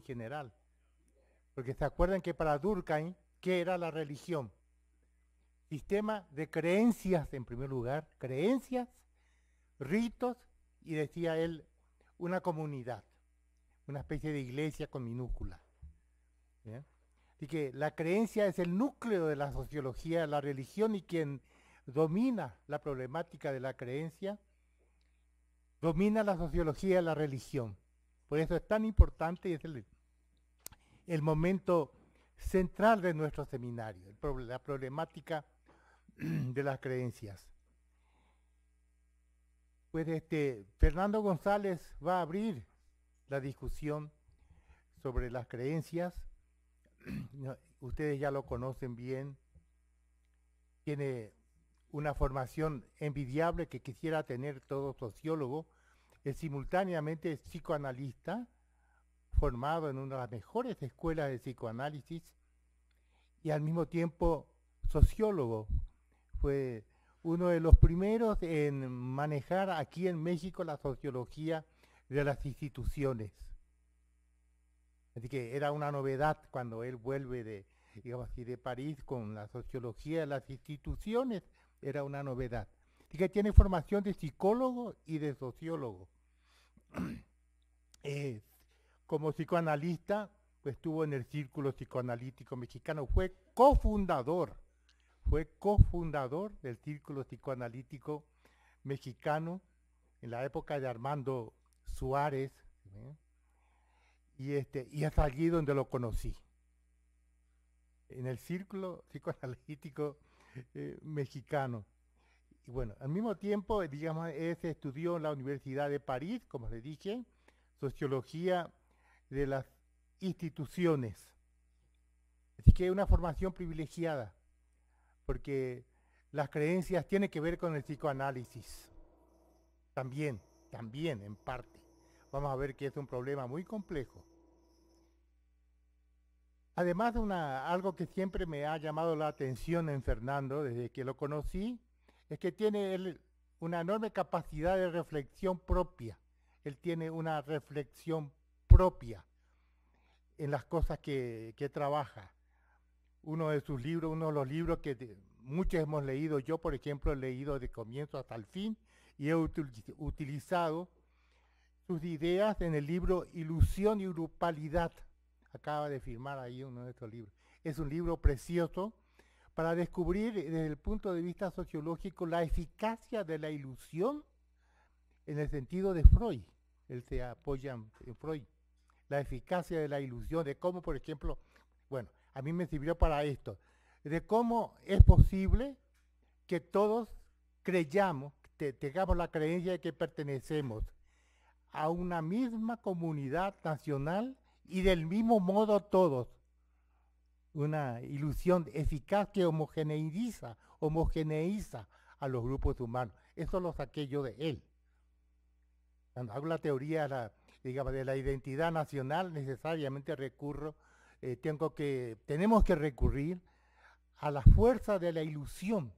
general. Porque se acuerdan que para Durkheim, ¿qué era la religión? Sistema de creencias, en primer lugar, creencias, ritos, y decía él, una comunidad, una especie de iglesia con minúscula. ¿Bien? Así que la creencia es el núcleo de la sociología de la religión, y quien domina la problemática de la creencia, domina la sociología de la religión. Por eso es tan importante y es el momento central de nuestro seminario, la problemática de las creencias. Pues Fernando González va a abrir la discusión sobre las creencias. Ustedes ya lo conocen bien. Tiene una formación envidiable que quisiera tener todo sociólogo. Es simultáneamente psicoanalista, formado en una de las mejores escuelas de psicoanálisis, y al mismo tiempo sociólogo. Fue uno de los primeros en manejar aquí en México la sociología de las instituciones. Así que era una novedad cuando él vuelve de París con la sociología de las instituciones, era una novedad. Así que tiene formación de psicólogo y de sociólogo. Como psicoanalista, pues estuvo en el Círculo Psicoanalítico Mexicano, fue cofundador del Círculo Psicoanalítico Mexicano en la época de Armando Suárez, y es allí donde lo conocí, en el Círculo Psicoanalítico Mexicano. Y bueno, al mismo tiempo, digamos, se estudió en la Universidad de París, como les dije, sociología de las instituciones. Así que es una formación privilegiada, porque las creencias tienen que ver con el psicoanálisis. También, en parte. Vamos a ver que es un problema muy complejo. Además, algo que siempre me ha llamado la atención en Fernando, desde que lo conocí, es que tiene él una enorme capacidad de reflexión propia. Él tiene una reflexión propia en las cosas que trabaja. Uno de los libros que muchos hemos leído, yo por ejemplo he leído de comienzo hasta el fin, y he utilizado sus ideas en el libro Ilusión y Grupalidad. Acaba de firmar ahí uno de estos libros. Es un libro precioso para descubrir desde el punto de vista sociológico la eficacia de la ilusión en el sentido de Freud. Él se apoya en Freud. La eficacia de la ilusión, de cómo, por ejemplo, bueno, a mí me sirvió para esto, de cómo es posible que todos creyamos, tengamos la creencia de que pertenecemos a una misma comunidad nacional y del mismo modo todos. Una ilusión eficaz que homogeneiza a los grupos humanos. Eso lo saqué yo de él. Cuando hago la teoría de la identidad nacional, necesariamente tenemos que recurrir a la fuerza de la ilusión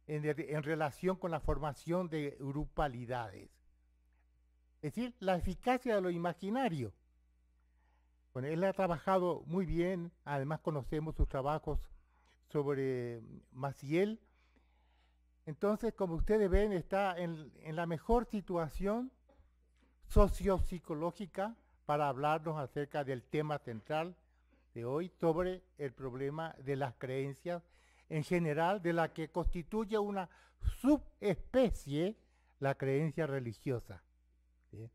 en relación con la formación de grupalidades. Es decir, la eficacia de lo imaginario. Bueno, él ha trabajado muy bien, además conocemos sus trabajos sobre Maciel. Entonces, como ustedes ven, está en la mejor situación sociopsicológica para hablarnos acerca del tema central de hoy, sobre el problema de las creencias en general, de la que constituye una subespecie la creencia religiosa. ¿Sí?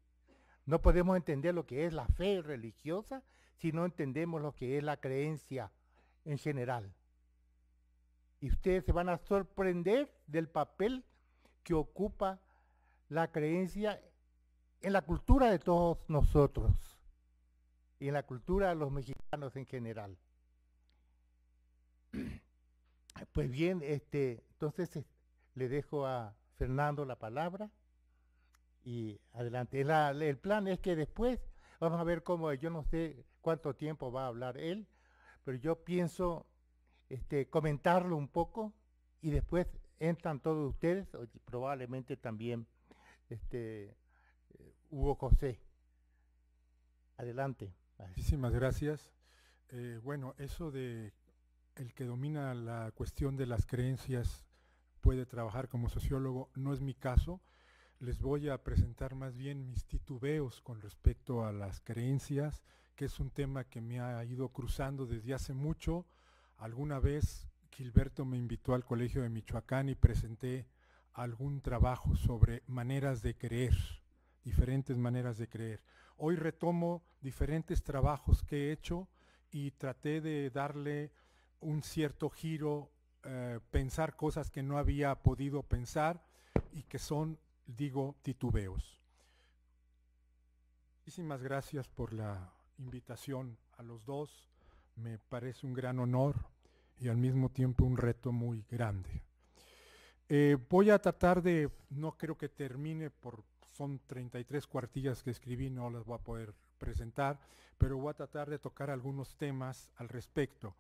No podemos entender lo que es la fe religiosa si no entendemos lo que es la creencia en general. Y ustedes se van a sorprender del papel que ocupa la creencia en la cultura de todos nosotros y en la cultura de los mexicanos en general. Pues bien, entonces le dejo a Fernando la palabra y adelante. El plan es que después vamos a ver cómo, yo no sé cuánto tiempo va a hablar él, pero yo pienso comentarlo un poco y después entran todos ustedes, probablemente también Hugo José. Adelante. Muchísimas gracias. Bueno, eso de el que domina la cuestión de las creencias puede trabajar como sociólogo no es mi caso. Les voy a presentar más bien mis titubeos con respecto a las creencias, que es un tema que me ha ido cruzando desde hace mucho. Alguna vez Gilberto me invitó al Colegio de Michoacán y presenté algún trabajo sobre maneras de creer, diferentes maneras de creer. Hoy retomo diferentes trabajos que he hecho y traté de darle un cierto giro, pensar cosas que no había podido pensar y que son, digo, titubeos. Muchísimas gracias por la invitación a los dos. Me parece un gran honor y al mismo tiempo un reto muy grande. Voy a tratar de, no creo que termine, son 33 cuartillas que escribí, no las voy a poder presentar, pero voy a tratar de tocar algunos temas al respecto.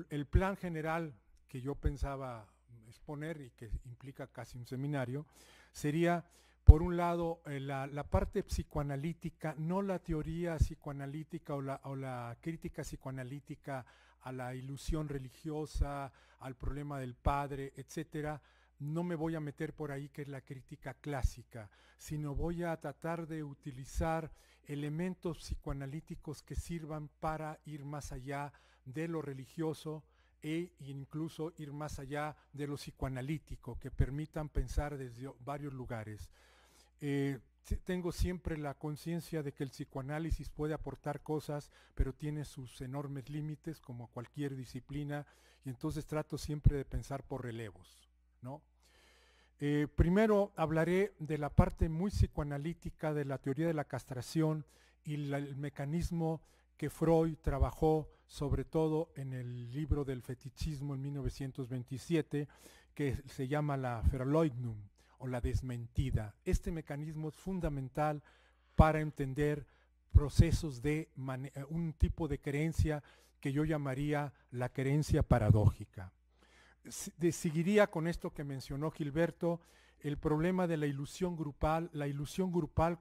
El plan general que yo pensaba exponer y que implica casi un seminario sería, por un lado, la parte psicoanalítica, no la teoría psicoanalítica o la crítica psicoanalítica a la ilusión religiosa, al problema del padre, etcétera. No me voy a meter por ahí, que es la crítica clásica, sino voy a tratar de utilizar elementos psicoanalíticos que sirvan para ir más allá de lo religioso e incluso ir más allá de lo psicoanalítico, que permitan pensar desde varios lugares. Tengo siempre la conciencia de que el psicoanálisis puede aportar cosas, pero tiene sus enormes límites, como cualquier disciplina, y entonces trato siempre de pensar por relevos, ¿no? Primero hablaré de la parte muy psicoanalítica de la teoría de la castración y el mecanismo que Freud trabajó sobre todo en el libro del fetichismo en 1927, que se llama la Verleugnung o la desmentida. Este mecanismo es fundamental para entender procesos de un tipo de creencia que yo llamaría la creencia paradójica. Seguiría con esto que mencionó Gilberto, el problema de la ilusión grupal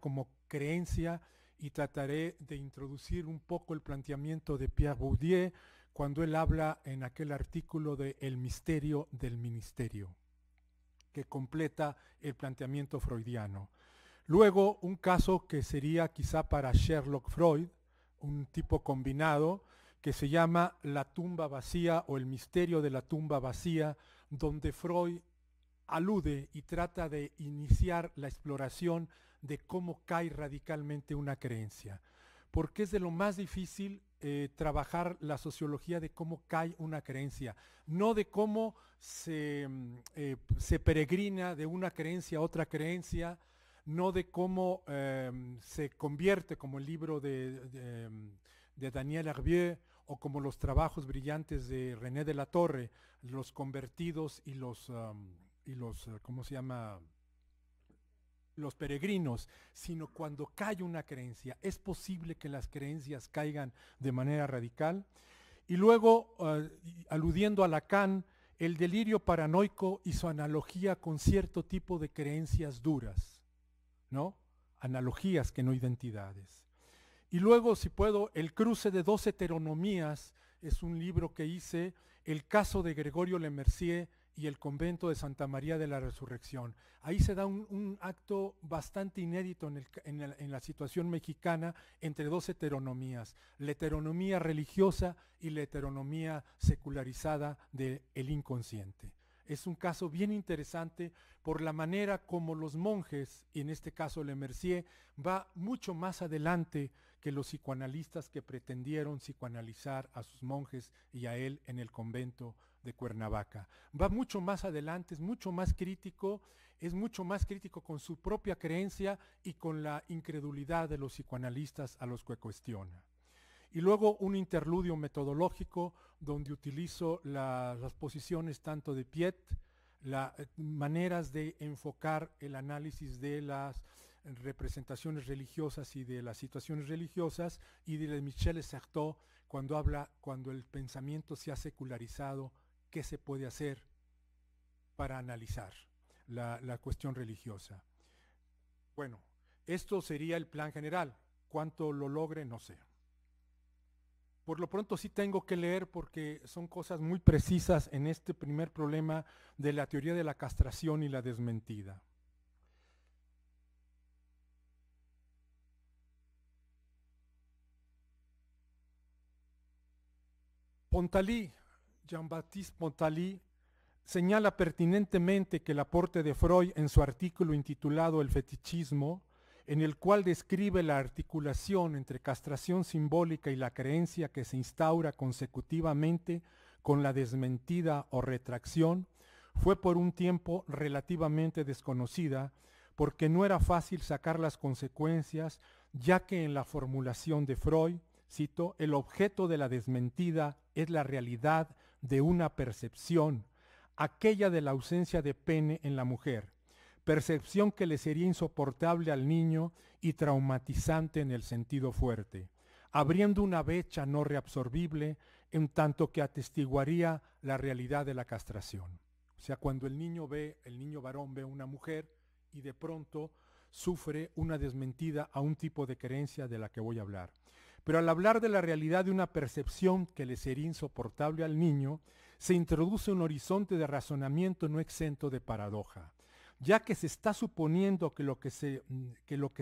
como creencia, y trataré de introducir un poco el planteamiento de Pierre Bourdieu cuando él habla en aquel artículo de El misterio del ministerio, que completa el planteamiento freudiano. Luego, un caso que sería quizá para Sherlock Freud, un tipo combinado, que se llama La tumba vacía o El misterio de la tumba vacía, donde Freud alude y trata de iniciar la exploración de cómo cae radicalmente una creencia. Porque es de lo más difícil trabajar la sociología de cómo cae una creencia, no de cómo se peregrina de una creencia a otra creencia, no de cómo se convierte, como el libro de Daniel Hervieux o como los trabajos brillantes de René de la Torre, los convertidos y los ¿cómo se llama? Los peregrinos, sino cuando cae una creencia. Es posible que las creencias caigan de manera radical. Y luego, aludiendo a Lacan, el delirio paranoico y su analogía con cierto tipo de creencias duras, ¿no? Analogías que no identidades. Y luego, si puedo, El cruce de dos heteronomías es un libro que hice, el caso de Gregorio Lemercier y el convento de Santa María de la Resurrección. Ahí se da un acto bastante inédito en la situación mexicana entre dos heteronomías, la heteronomía religiosa y la heteronomía secularizada del inconsciente. Es un caso bien interesante por la manera como los monjes, y en este caso Lemercier, va mucho más adelante que los psicoanalistas que pretendieron psicoanalizar a sus monjes y a él en el convento de Cuernavaca. Va mucho más adelante, es mucho más crítico con su propia creencia y con la incredulidad de los psicoanalistas a los que cuestiona. Y luego un interludio metodológico donde utilizo las posiciones tanto de Piet, maneras de enfocar el análisis de las representaciones religiosas y de las situaciones religiosas, y de Michel Certeau cuando el pensamiento se ha secularizado, qué se puede hacer para analizar la cuestión religiosa. Bueno, esto sería el plan general. Cuánto lo logre, no sé. Por lo pronto sí tengo que leer porque son cosas muy precisas en este primer problema de la teoría de la castración y la desmentida. Pontalis, Jean-Baptiste Pontalis, señala pertinentemente que el aporte de Freud en su artículo intitulado El fetichismo, en el cual describe la articulación entre castración simbólica y la creencia que se instaura consecutivamente con la desmentida o retracción, fue por un tiempo relativamente desconocida porque no era fácil sacar las consecuencias, ya que en la formulación de Freud, cito, el objeto de la desmentida es la realidad de una percepción, aquella de la ausencia de pene en la mujer, percepción que le sería insoportable al niño y traumatizante en el sentido fuerte, abriendo una brecha no reabsorbible en tanto que atestiguaría la realidad de la castración. O sea, cuando el niño varón ve a una mujer y de pronto sufre una desmentida a un tipo de creencia de la que voy a hablar. Pero al hablar de la realidad de una percepción que le sería insoportable al niño, se introduce un horizonte de razonamiento no exento de paradoja, ya que se está suponiendo que lo que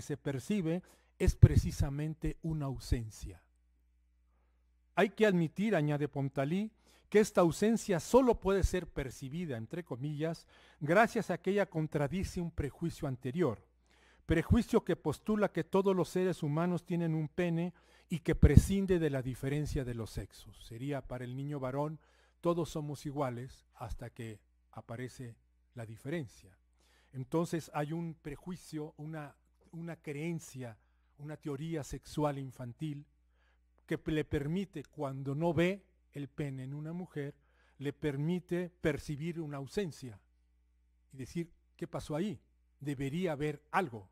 se percibe es precisamente una ausencia. Hay que admitir, añade Pontalis, que esta ausencia solo puede ser percibida, entre comillas, gracias a que ella contradice un prejuicio anterior, prejuicio que postula que todos los seres humanos tienen un pene y que prescinde de la diferencia de los sexos. Sería para el niño varón, todos somos iguales hasta que aparece la diferencia. Entonces hay un prejuicio, una creencia, una teoría sexual infantil que le permite, cuando no ve el pene en una mujer, le permite percibir una ausencia y decir, ¿qué pasó ahí? Debería haber algo.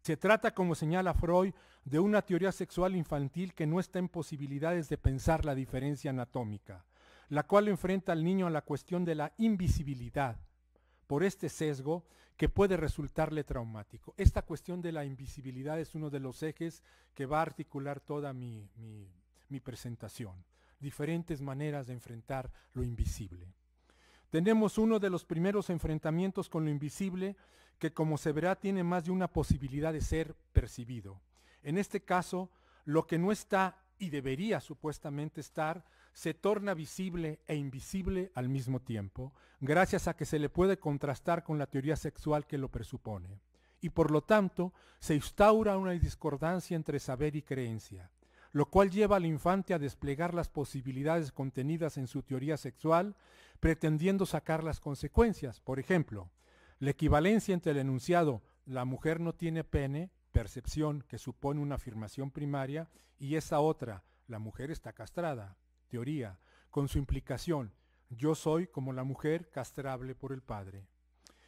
Se trata, como señala Freud, de una teoría sexual infantil que no está en posibilidades de pensar la diferencia anatómica, la cual enfrenta al niño a la cuestión de la invisibilidad, por este sesgo que puede resultarle traumático. Esta cuestión de la invisibilidad es uno de los ejes que va a articular toda mi presentación. Diferentes maneras de enfrentar lo invisible. Tenemos uno de los primeros enfrentamientos con lo invisible que, como se verá, tiene más de una posibilidad de ser percibido. En este caso, lo que no está y debería supuestamente estar, se torna visible e invisible al mismo tiempo, gracias a que se le puede contrastar con la teoría sexual que lo presupone. Y por lo tanto, se instaura una discordancia entre saber y creencia, lo cual lleva al infante a desplegar las posibilidades contenidas en su teoría sexual, pretendiendo sacar las consecuencias. Por ejemplo, la equivalencia entre el enunciado «la mujer no tiene pene», percepción que supone una afirmación primaria, y esa otra «la mujer está castrada», teoría, con su implicación «yo soy como la mujer castrable por el padre».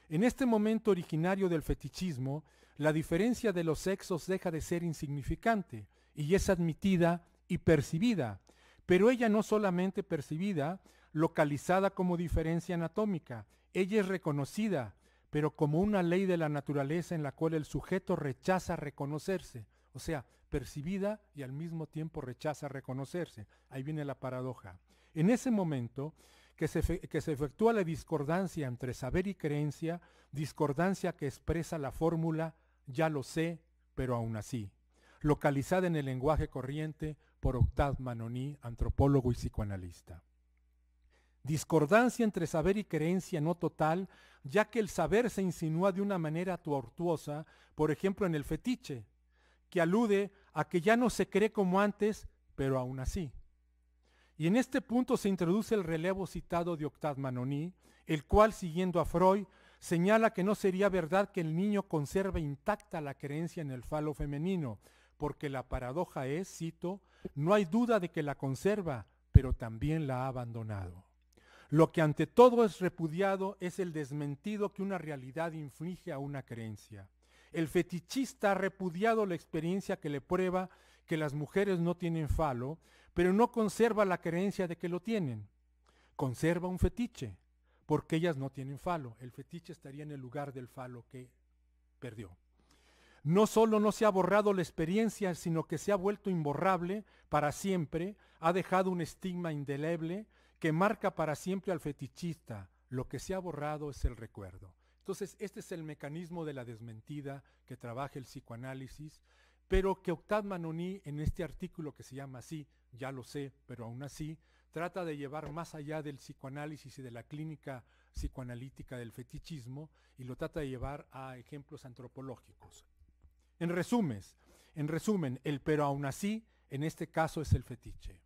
En este momento originario del fetichismo, la diferencia de los sexos deja de ser insignificante y es admitida y percibida, pero ella no solamente percibida, localizada como diferencia anatómica, ella es reconocida, pero como una ley de la naturaleza en la cual el sujeto rechaza reconocerse, o sea, percibida y al mismo tiempo rechaza reconocerse. Ahí viene la paradoja. En ese momento que se efectúa la discordancia entre saber y creencia, discordancia que expresa la fórmula «ya lo sé, pero aún así», localizada en el lenguaje corriente por Octave Manoni, antropólogo y psicoanalista. Discordancia entre saber y creencia no total, ya que el saber se insinúa de una manera tortuosa, por ejemplo en el fetiche, que alude a que ya no se cree como antes, pero aún así. Y en este punto se introduce el relevo citado de Octave Manoni, el cual, siguiendo a Freud, señala que no sería verdad que el niño conserve intacta la creencia en el falo femenino, porque la paradoja es, cito, «no hay duda de que la conserva, pero también la ha abandonado». Lo que ante todo es repudiado es el desmentido que una realidad inflige a una creencia. El fetichista ha repudiado la experiencia que le prueba que las mujeres no tienen falo, pero no conserva la creencia de que lo tienen. Conserva un fetiche, porque ellas no tienen falo. El fetiche estaría en el lugar del falo que perdió. No solo no se ha borrado la experiencia, sino que se ha vuelto imborrable para siempre, ha dejado un estigma indeleble que marca para siempre al fetichista. Lo que se ha borrado es el recuerdo. Entonces, este es el mecanismo de la desmentida que trabaja el psicoanálisis, pero que Octave Manoni, en este artículo que se llama así, ya lo sé, pero aún así, trata de llevar más allá del psicoanálisis y de la clínica psicoanalítica del fetichismo, y lo trata de llevar a ejemplos antropológicos. En resumen, el pero aún así, en este caso es el fetiche.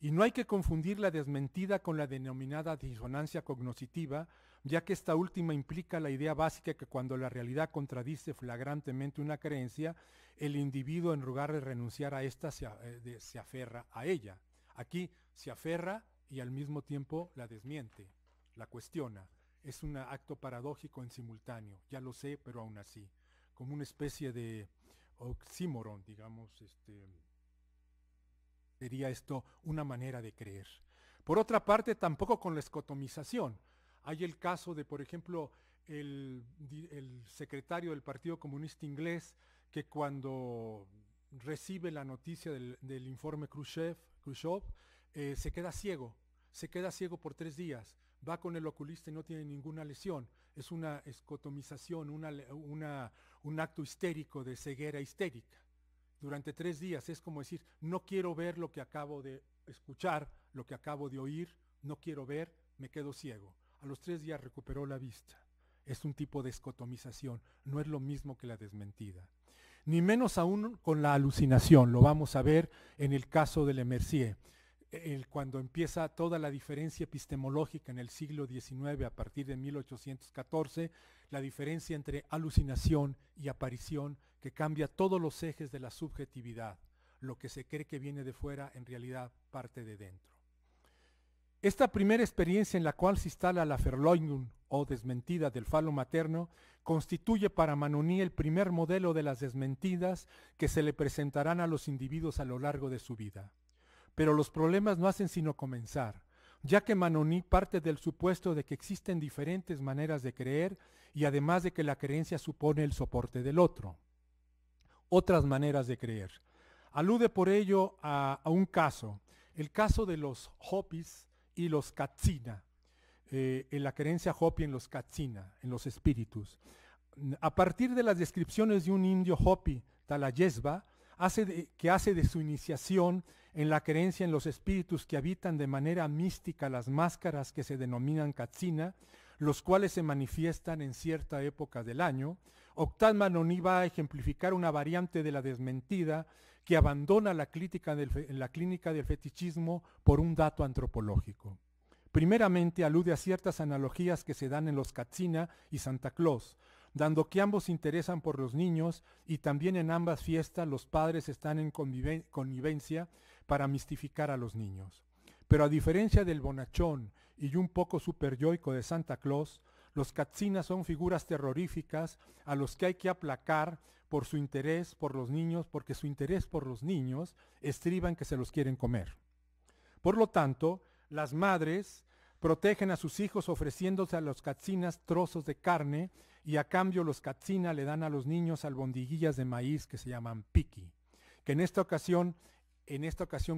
Y no hay que confundir la desmentida con la denominada disonancia cognoscitiva, ya que esta última implica la idea básica que cuando la realidad contradice flagrantemente una creencia, el individuo en lugar de renunciar a esta se aferra a ella. Aquí se aferra y al mismo tiempo la desmiente, la cuestiona. Es un acto paradójico en simultáneo, ya lo sé, pero aún así, como una especie de oxímoron, digamos, sería esto una manera de creer. Por otra parte, tampoco con la escotomización. Hay el caso de, por ejemplo, el secretario del Partido Comunista Inglés, que cuando recibe la noticia del informe Khrushchev, se queda ciego por 3 días, va con el oculista y no tiene ninguna lesión. Es una escotomización, un acto histérico de ceguera histérica. Durante 3 días es como decir, no quiero ver lo que acabo de escuchar, lo que acabo de oír, no quiero ver, me quedo ciego. A los 3 días recuperó la vista. Es un tipo de escotomización, no es lo mismo que la desmentida. Ni menos aún con la alucinación, lo vamos a ver en el caso de Lemercier. Cuando empieza toda la diferencia epistemológica en el siglo XIX a partir de 1814, la diferencia entre alucinación y aparición que cambia todos los ejes de la subjetividad. Lo que se cree que viene de fuera en realidad parte de dentro. Esta primera experiencia en la cual se instala la Verleugnung o desmentida del falo materno constituye para Manoni el primer modelo de las desmentidas que se le presentarán a los individuos a lo largo de su vida. Pero los problemas no hacen sino comenzar, ya que Manoni parte del supuesto de que existen diferentes maneras de creer y además de que la creencia supone el soporte del otro. Otras maneras de creer. Alude por ello a un caso, el caso de los Hopis y los Katsina, en la creencia Hopi en los Katsina, en los espíritus. A partir de las descripciones de un indio Hopi, Talayesba, que hace de su iniciación en la creencia en los espíritus que habitan de manera mística las máscaras que se denominan Katsina, los cuales se manifiestan en cierta época del año, Octave Manoni va a ejemplificar una variante de la desmentida que abandona la clínica del fetichismo por un dato antropológico. Primeramente alude a ciertas analogías que se dan en los Katsina y Santa Claus, dando que ambos se interesan por los niños y también en ambas fiestas los padres están en connivencia para mistificar a los niños. Pero a diferencia del bonachón y un poco superyoico de Santa Claus, los Katsina son figuras terroríficas a los que hay que aplacar por su interés por los niños, porque su interés por los niños estriba en que se los quieren comer. Por lo tanto, las madres protegen a sus hijos ofreciéndose a los Katsinas trozos de carne y a cambio los Katsina le dan a los niños albondiguillas de maíz que se llaman piki, que en esta ocasión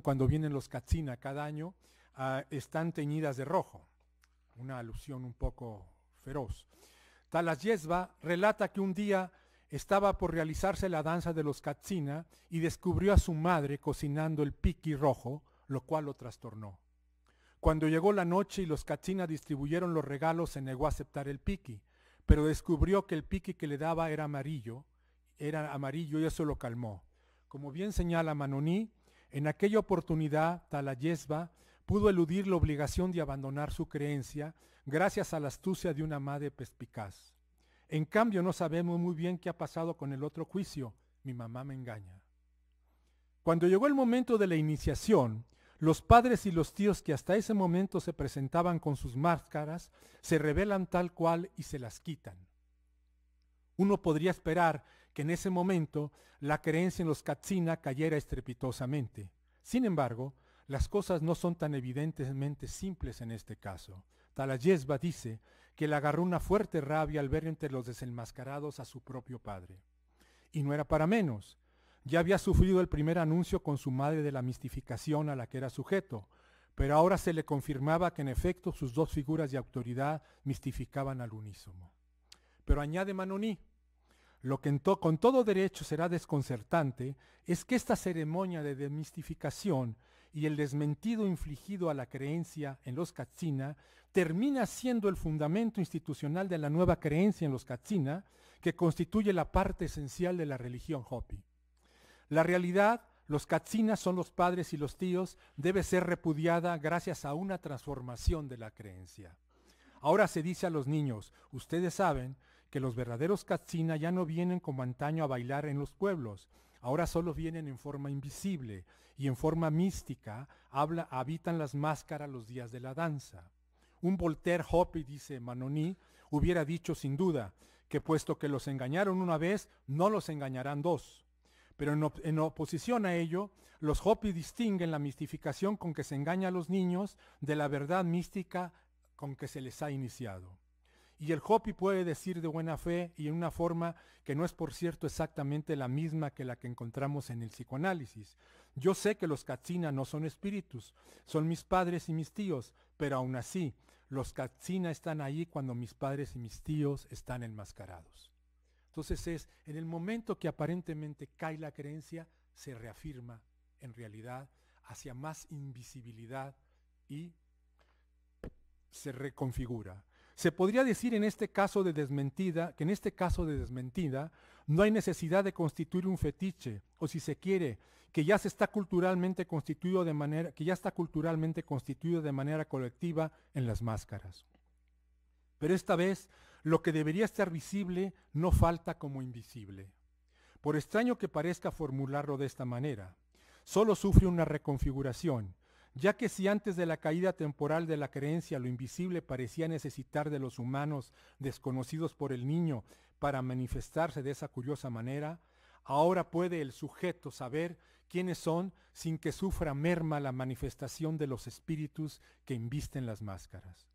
cuando vienen los Katsina cada año están teñidas de rojo, una alusión un poco feroz. Talayesba relata que un día estaba por realizarse la danza de los Katsina y descubrió a su madre cocinando el piki rojo, lo cual lo trastornó. Cuando llegó la noche y los Katsina distribuyeron los regalos, se negó a aceptar el piki, pero descubrió que el piki que le daba era amarillo y eso lo calmó. Como bien señala Manoni, en aquella oportunidad Talayesba pudo eludir la obligación de abandonar su creencia gracias a la astucia de una madre perspicaz. En cambio, no sabemos muy bien qué ha pasado con el otro juicio. Mi mamá me engaña. Cuando llegó el momento de la iniciación, los padres y los tíos que hasta ese momento se presentaban con sus máscaras se revelan tal cual y se las quitan. Uno podría esperar que en ese momento la creencia en los Katsina cayera estrepitosamente. Sin embargo, las cosas no son tan evidentemente simples en este caso. Talayesba dice que le agarró una fuerte rabia al ver entre los desenmascarados a su propio padre. Y no era para menos. Ya había sufrido el primer anuncio con su madre de la mistificación a la que era sujeto, pero ahora se le confirmaba que en efecto sus dos figuras de autoridad mistificaban al unísono. Pero añade Manoní, lo que con todo derecho será desconcertante es que esta ceremonia de demistificación y el desmentido infligido a la creencia en los Katsina termina siendo el fundamento institucional de la nueva creencia en los Katsina, que constituye la parte esencial de la religión Hopi. La realidad, los Katsina son los padres y los tíos, debe ser repudiada gracias a una transformación de la creencia. Ahora se dice a los niños, ustedes saben que los verdaderos Katsina ya no vienen como antaño a bailar en los pueblos, ahora solo vienen en forma invisible y en forma mística, habitan las máscaras los días de la danza. Un Voltaire Hopi, dice Manoní, hubiera dicho sin duda que puesto que los engañaron una vez, no los engañarán dos. Pero en oposición a ello, los Hopi distinguen la mistificación con que se engaña a los niños de la verdad mística con que se les ha iniciado. Y el Hopi puede decir de buena fe y en una forma que no es por cierto exactamente la misma que la que encontramos en el psicoanálisis. Yo sé que los Katsina no son espíritus, son mis padres y mis tíos, pero aún así, los Katsina están ahí cuando mis padres y mis tíos están enmascarados. Entonces es en el momento que aparentemente cae la creencia, se reafirma en realidad hacia más invisibilidad y se reconfigura. Se podría decir en este caso de desmentida, que en este caso de desmentida no hay necesidad de constituir un fetiche, o si se quiere, que ya está culturalmente constituido de manera colectiva en las máscaras. Pero esta vez lo que debería estar visible no falta como invisible. Por extraño que parezca formularlo de esta manera, solo sufre una reconfiguración, ya que si antes de la caída temporal de la creencia lo invisible parecía necesitar de los humanos desconocidos por el niño para manifestarse de esa curiosa manera, ahora puede el sujeto saber quiénes son sin que sufra merma la manifestación de los espíritus que invisten las máscaras.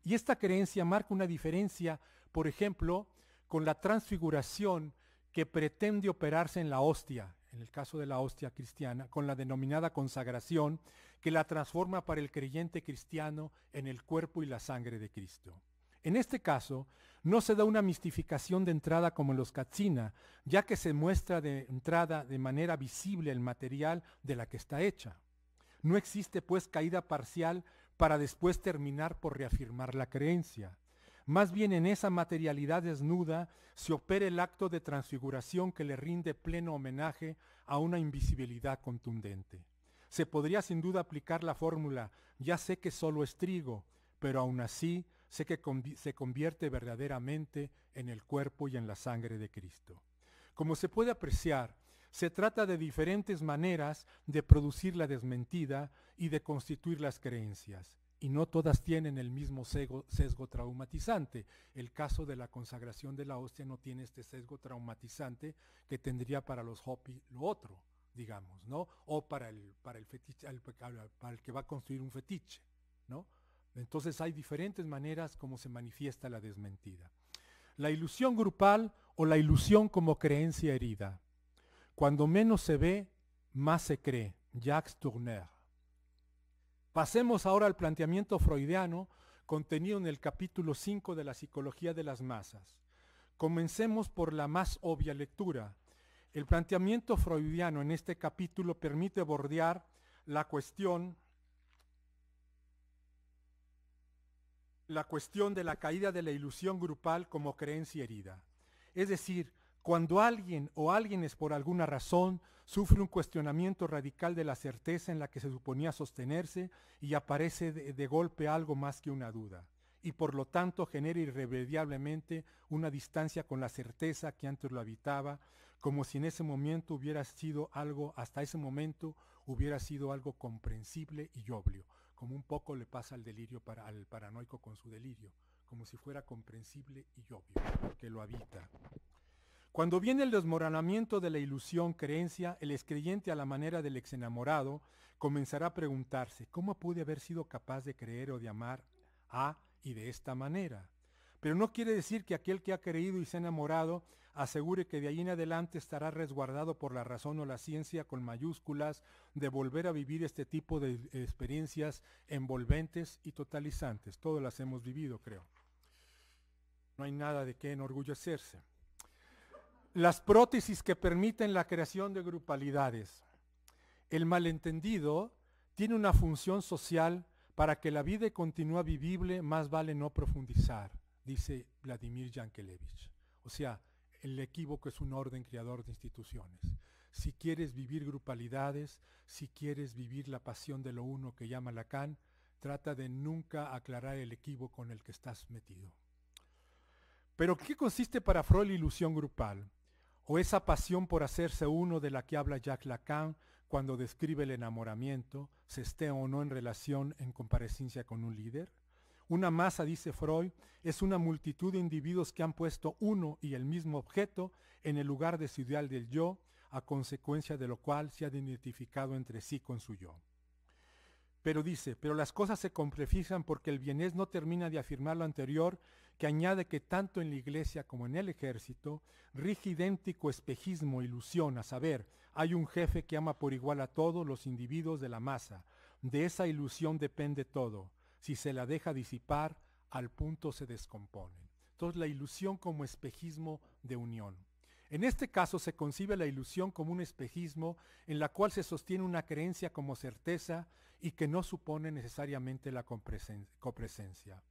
Y esta creencia marca una diferencia, por ejemplo, con la transfiguración que pretende operarse en la hostia, en el caso de la hostia cristiana, con la denominada consagración, que la transforma para el creyente cristiano en el cuerpo y la sangre de Cristo. En este caso, no se da una mistificación de entrada como en los Katsina, ya que se muestra de entrada de manera visible el material de la que está hecha. No existe pues caída parcial para después terminar por reafirmar la creencia. Más bien en esa materialidad desnuda se opera el acto de transfiguración que le rinde pleno homenaje a una invisibilidad contundente. Se podría sin duda aplicar la fórmula, ya sé que solo es trigo, pero aún así sé que se convierte verdaderamente en el cuerpo y en la sangre de Cristo. Como se puede apreciar, se trata de diferentes maneras de producir la desmentida y de constituir las creencias, y no todas tienen el mismo sesgo traumatizante. El caso de la consagración de la hostia no tiene este sesgo traumatizante que tendría para los Hopi lo otro, digamos, ¿no? O para el fetiche, para el que va a construir un fetiche, ¿no? Entonces hay diferentes maneras como se manifiesta la desmentida. La ilusión grupal o la ilusión como creencia herida. Cuando menos se ve, más se cree. Jacques Tourneur. Pasemos ahora al planteamiento freudiano contenido en el capítulo 5 de la psicología de las masas. Comencemos por la más obvia lectura. El planteamiento freudiano en este capítulo permite bordear la cuestión de la caída de la ilusión grupal como creencia herida. Es decir, cuando alguien o alguienes por alguna razón sufre un cuestionamiento radical de la certeza en la que se suponía sostenerse y aparece de golpe algo más que una duda, y por lo tanto genera irremediablemente una distancia con la certeza que antes lo habitaba, como si en ese momento hubiera sido algo, hasta ese momento hubiera sido algo comprensible y obvio, como un poco le pasa al delirio al paranoico con su delirio, como si fuera comprensible y obvio, porque lo habita. Cuando viene el desmoronamiento de la ilusión creencia, el excreyente a la manera del exenamorado comenzará a preguntarse, ¿cómo pude haber sido capaz de creer o de amar a y de esta manera? Pero no quiere decir que aquel que ha creído y se ha enamorado asegure que de ahí en adelante estará resguardado por la razón o la ciencia con mayúsculas de volver a vivir este tipo de experiencias envolventes y totalizantes. Todas las hemos vivido, creo. No hay nada de qué enorgullecerse. Las prótesis que permiten la creación de grupalidades. El malentendido tiene una función social. Para que la vida continúe vivible, más vale no profundizar, dice Vladimir Yankelevich. O sea, el equívoco es un orden creador de instituciones. Si quieres vivir grupalidades, si quieres vivir la pasión de lo uno que llama Lacan, trata de nunca aclarar el equívoco en el que estás metido. Pero ¿qué consiste para Freud la ilusión grupal? O esa pasión por hacerse uno de la que habla Jacques Lacan cuando describe el enamoramiento, se esté o no en relación, en comparecencia con un líder. Una masa, dice Freud, es una multitud de individuos que han puesto uno y el mismo objeto en el lugar de su ideal del yo, a consecuencia de lo cual se han identificado entre sí con su yo. Pero dice, pero las cosas se complejizan porque el Vienés no termina de afirmar lo anterior, que añade que tanto en la iglesia como en el ejército rige idéntico espejismo, ilusión, a saber, hay un jefe que ama por igual a todos los individuos de la masa. De esa ilusión depende todo. Si se la deja disipar, al punto se descomponen. Entonces la ilusión como espejismo de unión. En este caso se concibe la ilusión como un espejismo en la cual se sostiene una creencia como certeza y que no supone necesariamente la copresencia.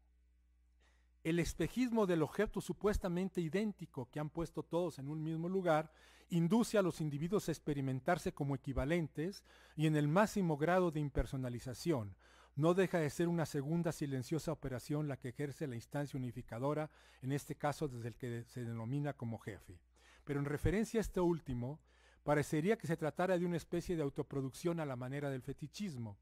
El espejismo del objeto supuestamente idéntico que han puesto todos en un mismo lugar induce a los individuos a experimentarse como equivalentes y en el máximo grado de impersonalización. No deja de ser una segunda silenciosa operación la que ejerce la instancia unificadora, en este caso desde el que se denomina como jefe. Pero en referencia a este último, parecería que se tratara de una especie de autoproducción a la manera del fetichismo,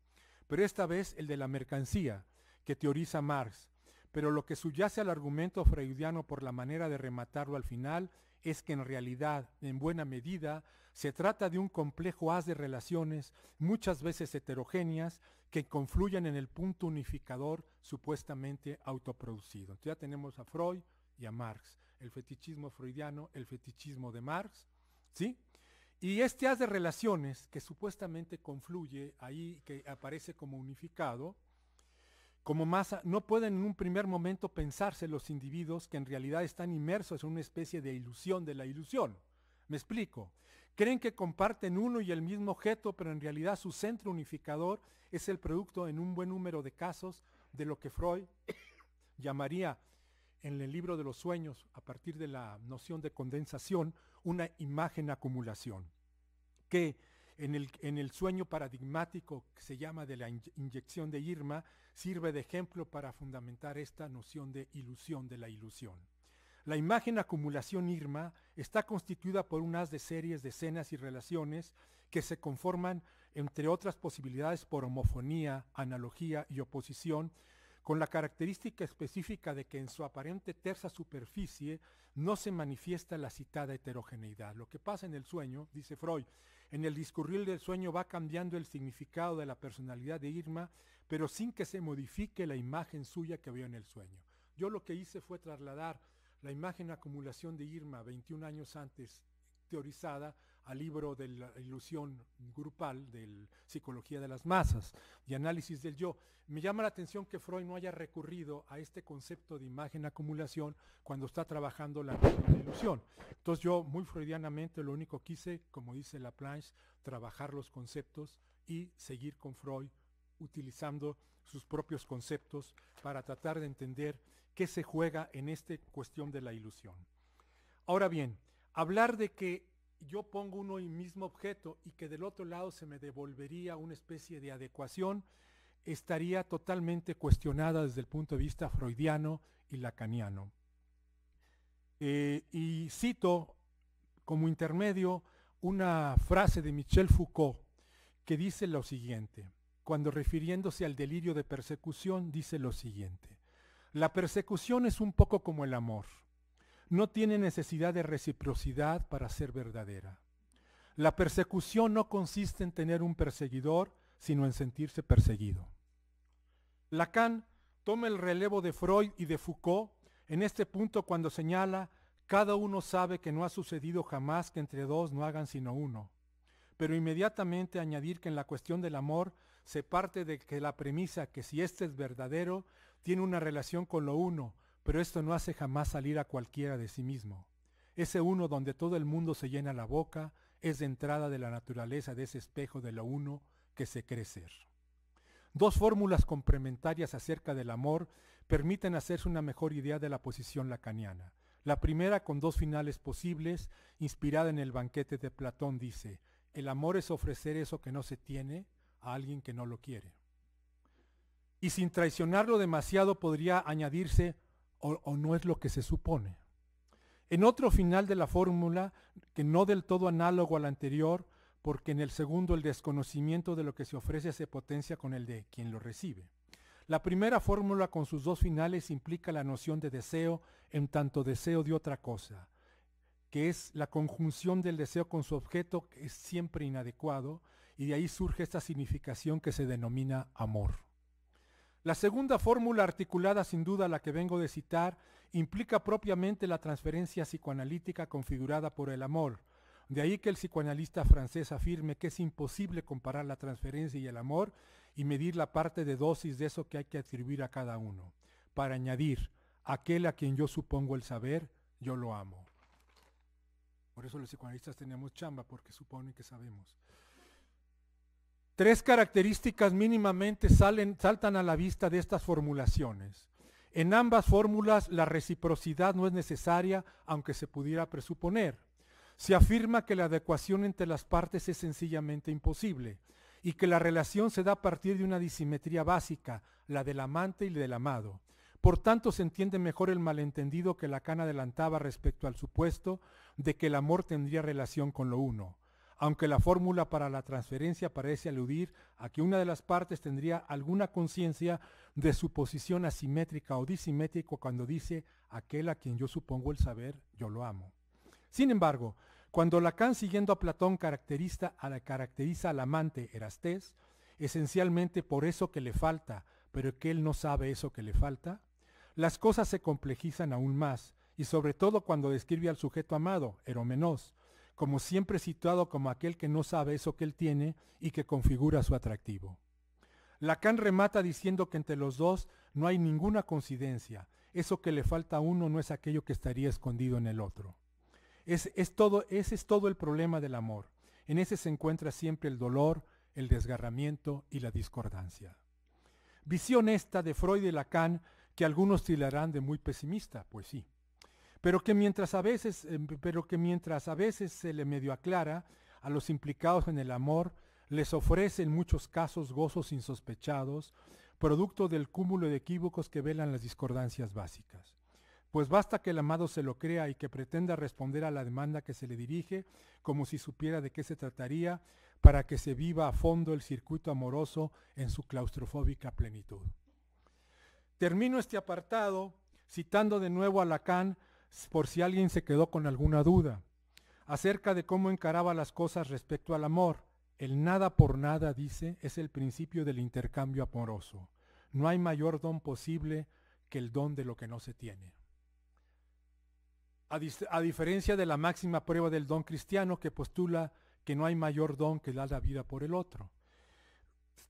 pero esta vez el de la mercancía, que teoriza Marx. Pero lo que subyace al argumento freudiano por la manera de rematarlo al final es que en realidad, en buena medida, se trata de un complejo haz de relaciones, muchas veces heterogéneas, que confluyen en el punto unificador supuestamente autoproducido. Entonces ya tenemos a Freud y a Marx, el fetichismo freudiano, el fetichismo de Marx, ¿sí? Y este haz de relaciones que supuestamente confluye ahí, que aparece como unificado, como masa, no pueden en un primer momento pensarse los individuos que en realidad están inmersos en una especie de ilusión de la ilusión. ¿Me explico? Creen que comparten uno y el mismo objeto, pero en realidad su centro unificador es el producto en un buen número de casos de lo que Freud llamaría en el libro de los sueños, a partir de la noción de condensación, una imagen acumulación, que en el sueño paradigmático que se llama de la inyección de Irma, sirve de ejemplo para fundamentar esta noción de ilusión de la ilusión. La imagen acumulación Irma está constituida por un haz de series de escenas y relaciones que se conforman, entre otras posibilidades, por homofonía, analogía y oposición, con la característica específica de que en su aparente tersa superficie no se manifiesta la citada heterogeneidad. Lo que pasa en el sueño, dice Freud, en el discurrir del sueño va cambiando el significado de la personalidad de Irma, pero sin que se modifique la imagen suya que vio en el sueño. Yo lo que hice fue trasladar la imagen acumulación de Irma 21 años antes teorizada al libro de la ilusión grupal de Psicología de las Masas y Análisis del Yo. Me llama la atención que Freud no haya recurrido a este concepto de imagen acumulación cuando está trabajando la noción de ilusión. Entonces yo muy freudianamente lo único que hice, como dice Laplanche, trabajar los conceptos y seguir con Freud utilizando sus propios conceptos para tratar de entender qué se juega en esta cuestión de la ilusión. Ahora bien, hablar de que yo pongo uno y mismo objeto y que del otro lado se me devolvería una especie de adecuación, estaría totalmente cuestionada desde el punto de vista freudiano y lacaniano. Y cito como intermedio una frase de Michel Foucault que dice lo siguiente, cuando refiriéndose al delirio de persecución, dice lo siguiente: la persecución es un poco como el amor. No tiene necesidad de reciprocidad para ser verdadera. La persecución no consiste en tener un perseguidor, sino en sentirse perseguido. Lacan toma el relevo de Freud y de Foucault en este punto cuando señala Cada uno sabe que no ha sucedido jamás que entre dos no hagan sino uno. Pero inmediatamente añadir que en la cuestión del amor se parte de que la premisa que si este es verdadero, tiene una relación con lo uno, pero esto no hace jamás salir a cualquiera de sí mismo. Ese uno donde todo el mundo se llena la boca es de entrada de la naturaleza de ese espejo de lo uno que se cree ser. Dos fórmulas complementarias acerca del amor permiten hacerse una mejor idea de la posición lacaniana. La primera, con dos finales posibles, inspirada en el banquete de Platón, dice: el amor es ofrecer eso que no se tiene a alguien que no lo quiere. Y sin traicionarlo demasiado podría añadirse, o no es lo que se supone. En otro final de la fórmula, que no del todo análogo al anterior, porque en el segundo el desconocimiento de lo que se ofrece se potencia con el de quien lo recibe. La primera fórmula con sus dos finales implica la noción de deseo en tanto deseo de otra cosa, que es la conjunción del deseo con su objeto, que es siempre inadecuado, y de ahí surge esta significación que se denomina amor. La segunda fórmula, articulada sin duda a la que vengo de citar, implica propiamente la transferencia psicoanalítica configurada por el amor. De ahí que el psicoanalista francés afirme que es imposible comparar la transferencia y el amor y medir la parte de dosis de eso que hay que atribuir a cada uno. Para añadir, aquel a quien yo supongo el saber, yo lo amo. Por eso los psicoanalistas tenemos chamba, porque suponen que sabemos. Tres características mínimamente saltan a la vista de estas formulaciones. En ambas fórmulas la reciprocidad no es necesaria, aunque se pudiera presuponer. Se afirma que la adecuación entre las partes es sencillamente imposible y que la relación se da a partir de una disimetría básica, la del amante y del amado. Por tanto, se entiende mejor el malentendido que Lacan adelantaba respecto al supuesto de que el amor tendría relación con lo uno, aunque la fórmula para la transferencia parece aludir a que una de las partes tendría alguna conciencia de su posición asimétrica o disimétrica cuando dice aquel a quien yo supongo el saber, yo lo amo. Sin embargo, cuando Lacan, siguiendo a Platón, caracteriza al amante Erastés, esencialmente por eso que le falta, pero que él no sabe eso que le falta, las cosas se complejizan aún más, y sobre todo cuando describe al sujeto amado, Eromenos, como siempre situado como aquel que no sabe eso que él tiene y que configura su atractivo. Lacan remata diciendo que entre los dos no hay ninguna coincidencia, eso que le falta a uno no es aquello que estaría escondido en el otro. Ese es todo el problema del amor. En ese se encuentra siempre el dolor, el desgarramiento y la discordancia. Visión esta de Freud y Lacan que algunos tildarán de muy pesimista, pues sí, pero que mientras a veces se le medio aclara a los implicados en el amor, les ofrece en muchos casos gozos insospechados, producto del cúmulo de equívocos que velan las discordancias básicas. Pues basta que el amado se lo crea y que pretenda responder a la demanda que se le dirige, como si supiera de qué se trataría, para que se viva a fondo el circuito amoroso en su claustrofóbica plenitud. Termino este apartado citando de nuevo a Lacan, por si alguien se quedó con alguna duda, acerca de cómo encaraba las cosas respecto al amor. El nada por nada, dice, es el principio del intercambio amoroso. No hay mayor don posible que el don de lo que no se tiene. A diferencia de la máxima prueba del don cristiano que postula que no hay mayor don que dar la vida por el otro.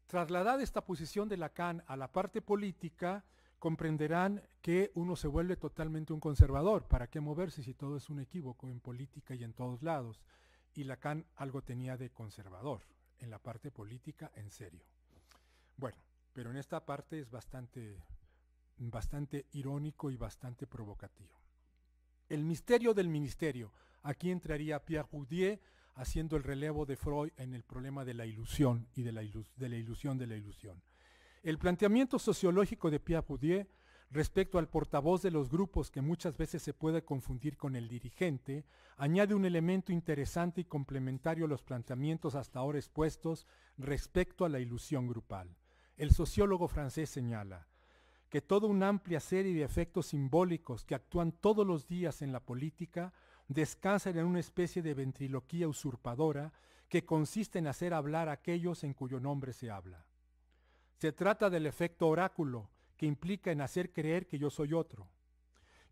Trasladada esta posición de Lacan a la parte política, comprenderán que uno se vuelve totalmente un conservador. ¿Para qué moverse si todo es un equívoco en política y en todos lados? Y Lacan algo tenía de conservador en la parte política, en serio. Bueno, pero en esta parte es bastante irónico y bastante provocativo. El misterio del ministerio. Aquí entraría Pierre Bourdieu haciendo el relevo de Freud en el problema de la ilusión y de la ilusión de la ilusión. El planteamiento sociológico de Pierre Bourdieu respecto al portavoz de los grupos, que muchas veces se puede confundir con el dirigente, añade un elemento interesante y complementario a los planteamientos hasta ahora expuestos respecto a la ilusión grupal. El sociólogo francés señala que toda una amplia serie de efectos simbólicos que actúan todos los días en la política descansan en una especie de ventriloquía usurpadora que consiste en hacer hablar a aquellos en cuyo nombre se habla. Se trata del efecto oráculo, que implica en hacer creer que yo soy otro,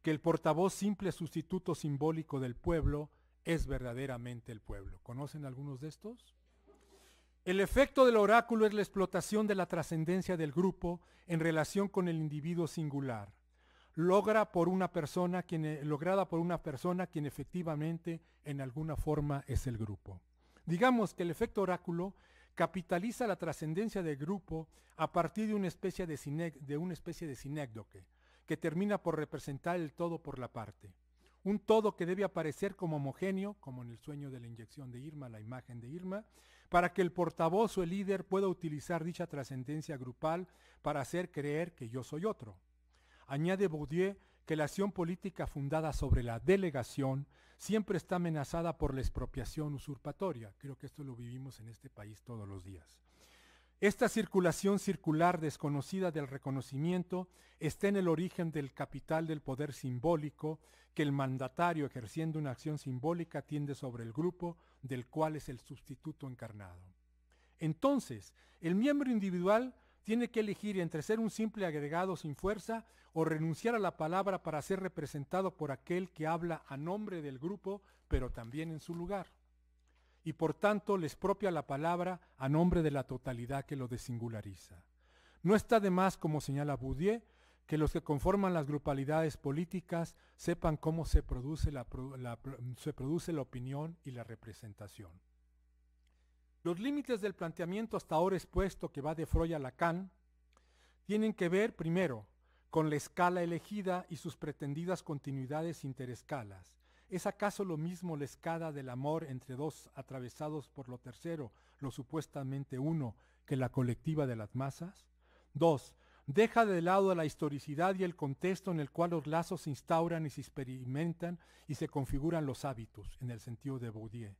que el portavoz simple sustituto simbólico del pueblo es verdaderamente el pueblo. ¿Conocen algunos de estos? El efecto del oráculo es la explotación de la trascendencia del grupo en relación con el individuo singular, lograda por una persona quien efectivamente en alguna forma es el grupo. Digamos que el efecto oráculo capitaliza la trascendencia del grupo a partir de una especie de sinécdoque, que termina por representar el todo por la parte. Un todo que debe aparecer como homogéneo, como en el sueño de la inyección de Irma, la imagen de Irma, para que el portavoz o el líder pueda utilizar dicha trascendencia grupal para hacer creer que yo soy otro. Añade Bourdieu que la acción política fundada sobre la delegación siempre está amenazada por la expropiación usurpatoria. Creo que esto lo vivimos en este país todos los días. Esta circulación circular desconocida del reconocimiento está en el origen del capital del poder simbólico que el mandatario, ejerciendo una acción simbólica, tiende sobre el grupo del cual es el sustituto encarnado. Entonces, el miembro individual tiene que elegir entre ser un simple agregado sin fuerza o renunciar a la palabra para ser representado por aquel que habla a nombre del grupo, pero también en su lugar. Y por tanto le expropia la palabra a nombre de la totalidad que lo desingulariza. No está de más, como señala Bourdieu, que los que conforman las grupalidades políticas sepan cómo se produce la opinión y la representación. Los límites del planteamiento hasta ahora expuesto, que va de Freud a Lacan, tienen que ver, primero, con la escala elegida y sus pretendidas continuidades interescalas. ¿Es acaso lo mismo la escala del amor entre dos atravesados por lo tercero, lo supuestamente uno, que la colectiva de las masas? 2. Deja de lado la historicidad y el contexto en el cual los lazos se instauran y se experimentan y se configuran los hábitos, en el sentido de Bourdieu.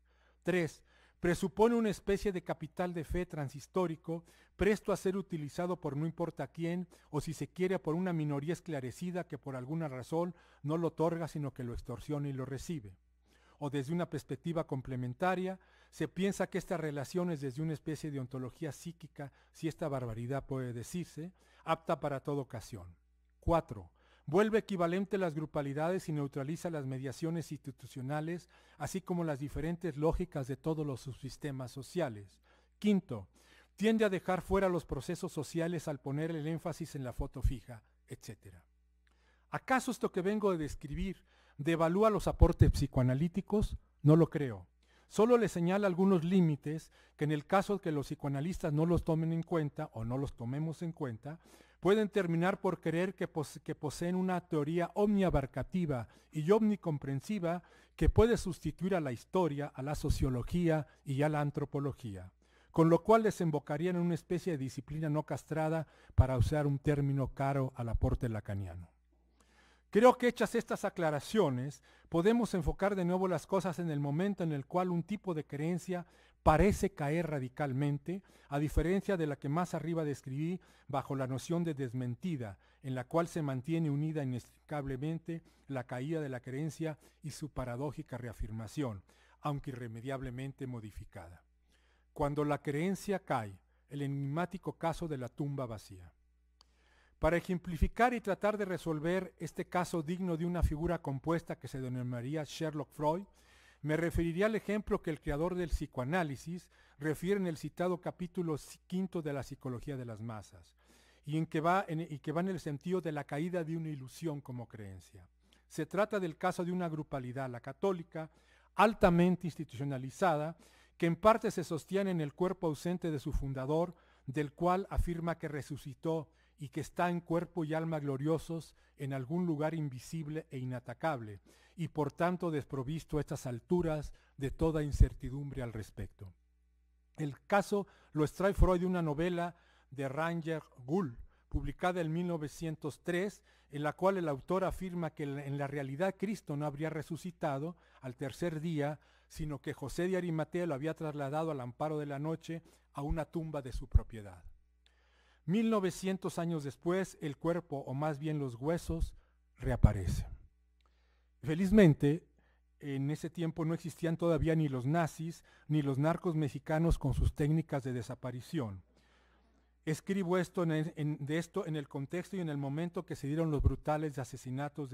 3. Presupone una especie de capital de fe transhistórico, presto a ser utilizado por no importa quién, o si se quiere por una minoría esclarecida que por alguna razón no lo otorga, sino que lo extorsiona y lo recibe. O desde una perspectiva complementaria, se piensa que esta relación es desde una especie de ontología psíquica, si esta barbaridad puede decirse, apta para toda ocasión. 4. Vuelve equivalente las grupalidades y neutraliza las mediaciones institucionales, así como las diferentes lógicas de todos los subsistemas sociales. 5. Tiende a dejar fuera los procesos sociales al poner el énfasis en la foto fija, etc. ¿Acaso esto que vengo de describir devalúa los aportes psicoanalíticos? No lo creo. Solo le señala algunos límites que en el caso de que los psicoanalistas no los tomen en cuenta o no los tomemos en cuenta, pueden terminar por creer que poseen una teoría omniabarcativa y omnicomprensiva que puede sustituir a la historia, a la sociología y a la antropología, con lo cual desembocarían en una especie de disciplina no castrada, para usar un término caro al aporte lacaniano. Creo que hechas estas aclaraciones, podemos enfocar de nuevo las cosas en el momento en el cual un tipo de creencia parece caer radicalmente, a diferencia de la que más arriba describí bajo la noción de desmentida, en la cual se mantiene unida inextricablemente la caída de la creencia y su paradójica reafirmación, aunque irremediablemente modificada. Cuando la creencia cae, el enigmático caso de la tumba vacía. Para ejemplificar y tratar de resolver este caso digno de una figura compuesta que se denominaría Sherlock Freud, me referiría al ejemplo que el creador del psicoanálisis refiere en el citado capítulo 5 de la psicología de las masas, y que va en el sentido de la caída de una ilusión como creencia. Se trata del caso de una grupalidad, la católica, altamente institucionalizada, que en parte se sostiene en el cuerpo ausente de su fundador, del cual afirma que resucitó y que está en cuerpo y alma gloriosos en algún lugar invisible e inatacable, y por tanto desprovisto a estas alturas de toda incertidumbre al respecto. El caso lo extrae Freud de una novela de Ranger Gull, publicada en 1903, en la cual el autor afirma que en la realidad Cristo no habría resucitado al tercer día, sino que José de Arimatea lo había trasladado al amparo de la noche a una tumba de su propiedad. 1900 años después, el cuerpo, o más bien los huesos, reaparecen. Felizmente, en ese tiempo no existían todavía ni los nazis ni los narcos mexicanos con sus técnicas de desaparición. Escribo esto en el contexto y en el momento que se dieron los brutales asesinatos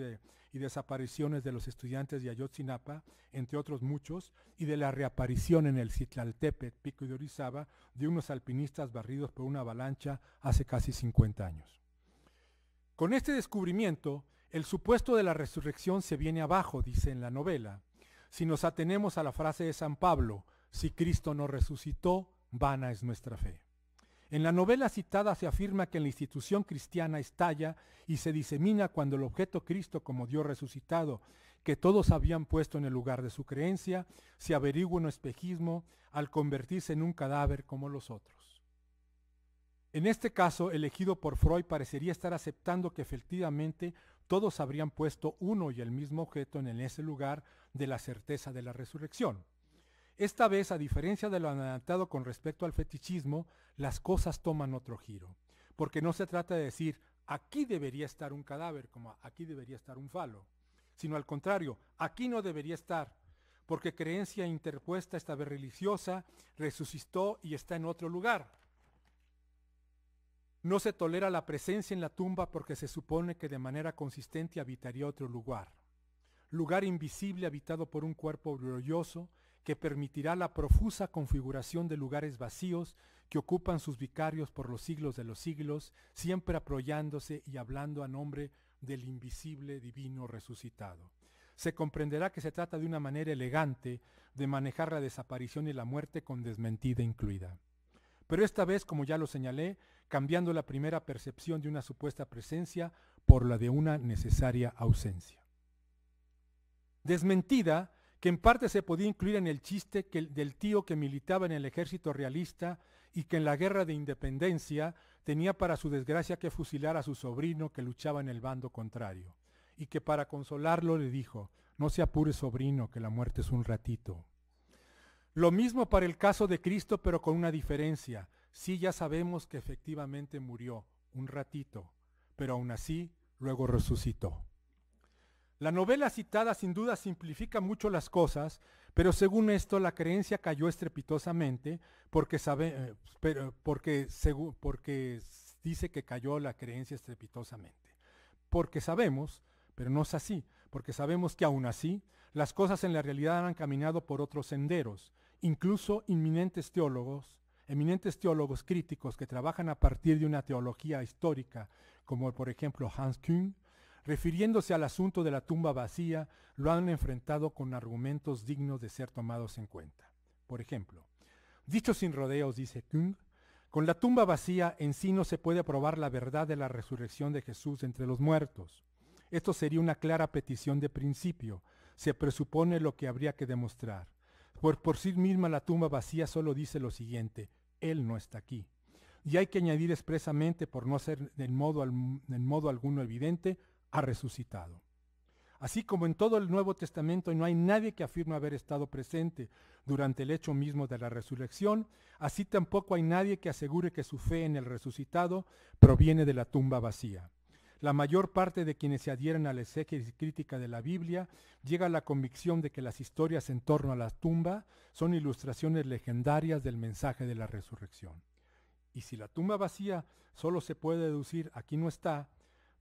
y desapariciones de los estudiantes de Ayotzinapa, entre otros muchos, y de la reaparición en el Citlaltépetl, Pico de Orizaba, de unos alpinistas barridos por una avalancha hace casi 50 años. Con este descubrimiento, el supuesto de la resurrección se viene abajo, dice en la novela. Si nos atenemos a la frase de San Pablo, si Cristo no resucitó, vana es nuestra fe. En la novela citada se afirma que la institución cristiana estalla y se disemina cuando el objeto Cristo como Dios resucitado, que todos habían puesto en el lugar de su creencia, se averigua un espejismo al convertirse en un cadáver como los otros. En este caso, elegido por Freud parecería estar aceptando que efectivamente todos habrían puesto uno y el mismo objeto en ese lugar de la certeza de la resurrección. Esta vez, a diferencia de lo adelantado con respecto al fetichismo, las cosas toman otro giro, porque no se trata de decir, aquí debería estar un cadáver, como aquí debería estar un falo, sino al contrario, aquí no debería estar, porque creencia interpuesta, esta vez religiosa, resucitó y está en otro lugar. No se tolera la presencia en la tumba porque se supone que de manera consistente habitaría otro lugar invisible habitado por un cuerpo glorioso, que permitirá la profusa configuración de lugares vacíos que ocupan sus vicarios por los siglos de los siglos, siempre apoyándose y hablando a nombre del invisible divino resucitado. Se comprenderá que se trata de una manera elegante de manejar la desaparición y la muerte con desmentida incluida. Pero esta vez, como ya lo señalé, cambiando la primera percepción de una supuesta presencia por la de una necesaria ausencia. Desmentida, que en parte se podía incluir en el chiste del tío que militaba en el ejército realista y que en la guerra de independencia tenía para su desgracia que fusilar a su sobrino que luchaba en el bando contrario, y que para consolarlo le dijo, no se apure sobrino, que la muerte es un ratito. Lo mismo para el caso de Cristo, pero con una diferencia. Sí, ya sabemos que efectivamente murió un ratito, pero aún así luego resucitó. La novela citada sin duda simplifica mucho las cosas, pero según esto la creencia cayó estrepitosamente porque dice que cayó la creencia estrepitosamente. Porque sabemos, pero no es así, porque sabemos que aún así las cosas en la realidad han caminado por otros senderos, incluso eminentes teólogos críticos que trabajan a partir de una teología histórica, como por ejemplo Hans Küng, refiriéndose al asunto de la tumba vacía, lo han enfrentado con argumentos dignos de ser tomados en cuenta. Por ejemplo, dicho sin rodeos, dice Küng, con la tumba vacía en sí no se puede probar la verdad de la resurrección de Jesús entre los muertos. Esto sería una clara petición de principio. Se presupone lo que habría que demostrar. Por sí misma la tumba vacía solo dice lo siguiente, Él no está aquí. Y hay que añadir expresamente, por no ser en modo alguno evidente, ha resucitado. Así como en todo el Nuevo Testamento no hay nadie que afirme haber estado presente durante el hecho mismo de la resurrección, así tampoco hay nadie que asegure que su fe en el resucitado proviene de la tumba vacía. La mayor parte de quienes se adhieren a la exégesis crítica de la Biblia llega a la convicción de que las historias en torno a la tumba son ilustraciones legendarias del mensaje de la resurrección. Y si la tumba vacía solo se puede deducir aquí no está,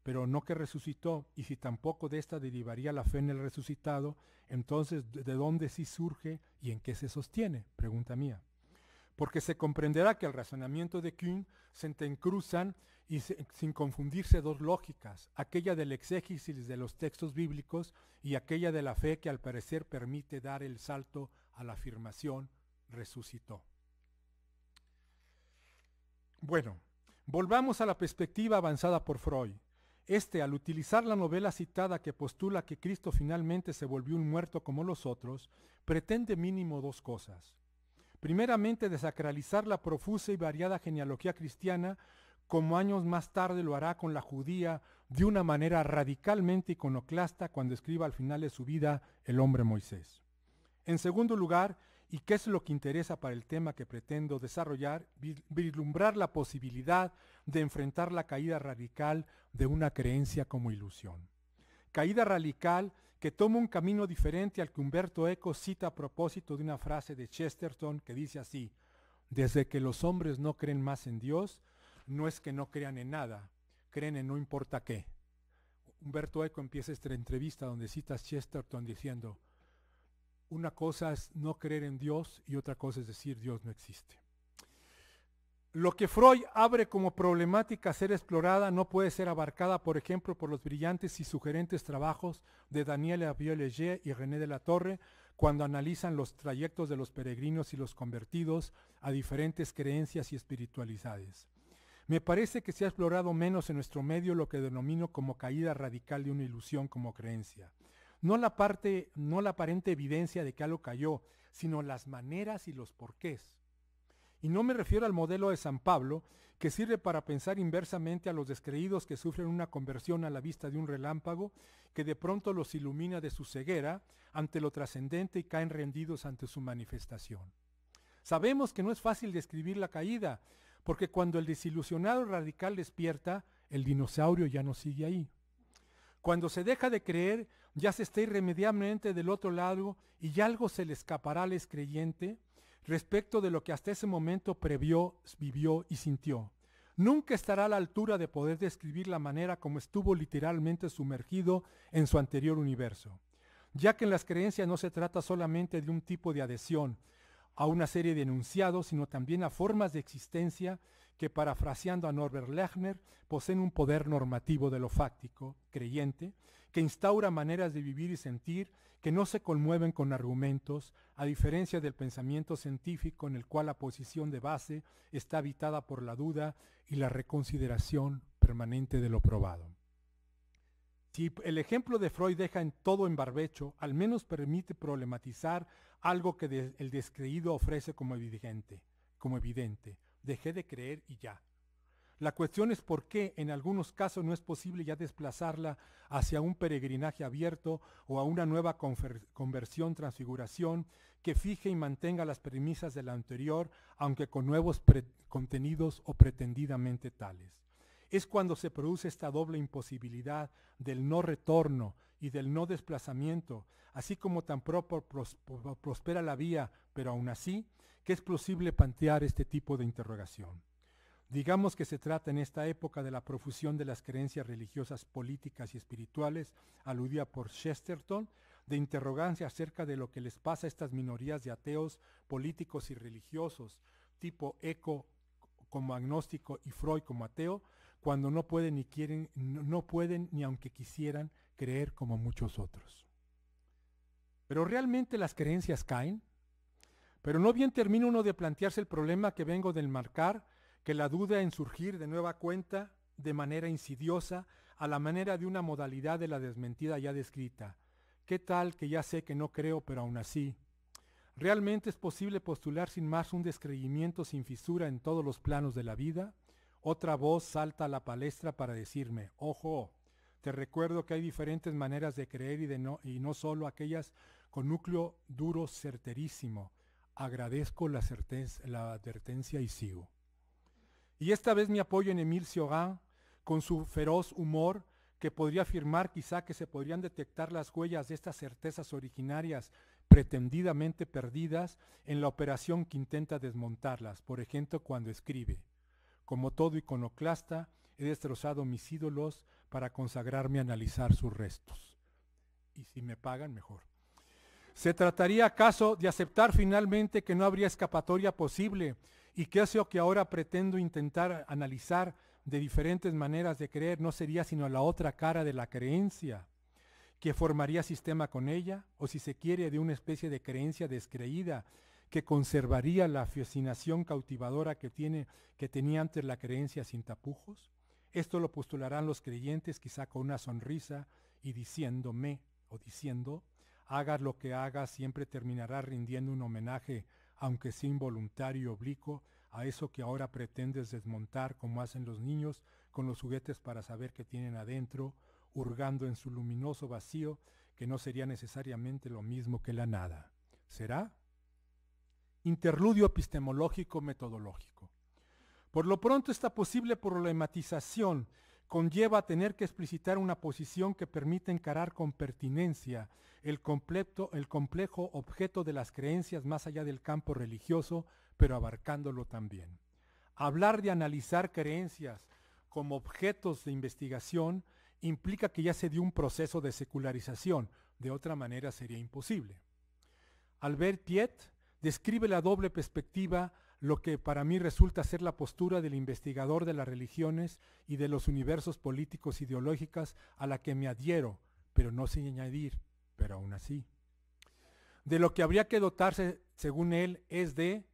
pero no que resucitó, y si tampoco de esta derivaría la fe en el resucitado, entonces ¿de dónde sí surge y en qué se sostiene? Pregunta mía. Porque se comprenderá que el razonamiento de Küng se entrecruzan y sin confundirse dos lógicas, aquella del exégesis de los textos bíblicos y aquella de la fe que al parecer permite dar el salto a la afirmación resucitó. Bueno, volvamos a la perspectiva avanzada por Freud. Al utilizar la novela citada que postula que Cristo finalmente se volvió un muerto como los otros, pretende mínimo dos cosas. Primeramente, desacralizar la profusa y variada genealogía cristiana, como años más tarde lo hará con la judía, de una manera radicalmente iconoclasta cuando escriba al final de su vida El hombre Moisés. En segundo lugar, y qué es lo que interesa para el tema que pretendo desarrollar, vislumbrar la posibilidad de enfrentar la caída radical de una creencia como ilusión. Caída radical que toma un camino diferente al que Umberto Eco cita a propósito de una frase de Chesterton que dice así: desde que los hombres no creen más en Dios, no es que no crean en nada, creen en no importa qué. Humberto Eco empieza esta entrevista donde cita a Chesterton diciendo, una cosa es no creer en Dios y otra cosa es decir Dios no existe. Lo que Freud abre como problemática a ser explorada no puede ser abarcada, por ejemplo, por los brillantes y sugerentes trabajos de Daniel Hervieux-Léger y René de la Torre cuando analizan los trayectos de los peregrinos y los convertidos a diferentes creencias y espiritualidades. Me parece que se ha explorado menos en nuestro medio lo que denomino como caída radical de una ilusión como creencia. No la aparente evidencia de que algo cayó, sino las maneras y los porqués. Y no me refiero al modelo de San Pablo, que sirve para pensar inversamente a los descreídos que sufren una conversión a la vista de un relámpago, que de pronto los ilumina de su ceguera ante lo trascendente y caen rendidos ante su manifestación. Sabemos que no es fácil describir la caída, porque cuando el desilusionado radical despierta, el dinosaurio ya no sigue ahí. Cuando se deja de creer, ya se está irremediablemente del otro lado y ya algo se le escapará al creyente respecto de lo que hasta ese momento previó, vivió y sintió. Nunca estará a la altura de poder describir la manera como estuvo literalmente sumergido en su anterior universo, ya que en las creencias no se trata solamente de un tipo de adhesión a una serie de enunciados, sino también a formas de existencia que, parafraseando a Norbert Lechner, poseen un poder normativo de lo fáctico, creyente, que instaura maneras de vivir y sentir que no se conmueven con argumentos, a diferencia del pensamiento científico en el cual la posición de base está habitada por la duda y la reconsideración permanente de lo probado. Si el ejemplo de Freud deja en todo en barbecho, al menos permite problematizar algo que el descreído ofrece como evidente. Dejé de creer y ya. La cuestión es por qué en algunos casos no es posible ya desplazarla hacia un peregrinaje abierto o a una nueva conversión, transfiguración que fije y mantenga las premisas de la anterior, aunque con nuevos contenidos o pretendidamente tales. Es cuando se produce esta doble imposibilidad del no retorno y del no desplazamiento, así como tampoco prospera la vía, pero aún así, que es posible plantear este tipo de interrogación. Digamos que se trata en esta época de la profusión de las creencias religiosas, políticas y espirituales, aludida por Chesterton, de interrogancia acerca de lo que les pasa a estas minorías de ateos políticos y religiosos, tipo Eco como agnóstico y Freud como ateo, cuando no pueden ni aunque quisieran creer como muchos otros. ¿Pero realmente las creencias caen? Pero no bien termina uno de plantearse el problema que vengo de enmarcar, que la duda en surgir de nueva cuenta, de manera insidiosa, a la manera de una modalidad de la desmentida ya descrita. ¿Qué tal que ya sé que no creo, pero aún así? ¿Realmente es posible postular sin más un descreimiento sin fisura en todos los planos de la vida? Otra voz salta a la palestra para decirme, ojo, te recuerdo que hay diferentes maneras de creer y no solo aquellas con núcleo duro certerísimo. Agradezco la advertencia y sigo. Y esta vez me apoyo en Émile Cioran, con su feroz humor, que podría afirmar quizá que se podrían detectar las huellas de estas certezas originarias pretendidamente perdidas en la operación que intenta desmontarlas, por ejemplo cuando escribe, como todo iconoclasta, he destrozado mis ídolos para consagrarme a analizar sus restos. Y si me pagan, mejor. ¿Se trataría acaso de aceptar finalmente que no habría escapatoria posible y que eso que ahora pretendo intentar analizar de diferentes maneras de creer no sería sino la otra cara de la creencia, que formaría sistema con ella, o si se quiere de una especie de creencia descreída que conservaría la fascinación cautivadora que tenía antes la creencia sin tapujos? Esto lo postularán los creyentes quizá con una sonrisa y diciendo, hagas lo que hagas, siempre terminarás rindiendo un homenaje, aunque sea involuntario y oblicuo, a eso que ahora pretendes desmontar como hacen los niños con los juguetes para saber qué tienen adentro, hurgando en su luminoso vacío, que no sería necesariamente lo mismo que la nada. ¿Será? Interludio epistemológico metodológico. Por lo pronto, esta posible problematización conlleva a tener que explicitar una posición que permite encarar con pertinencia el complejo objeto de las creencias más allá del campo religioso, pero abarcándolo también. Hablar de analizar creencias como objetos de investigación implica que ya se dio un proceso de secularización, de otra manera sería imposible. Albert Piet describe la doble perspectiva, lo que para mí resulta ser la postura del investigador de las religiones y de los universos políticos ideológicos a la que me adhiero, pero no sin añadir, pero aún así. De lo que habría que dotarse, según él, es de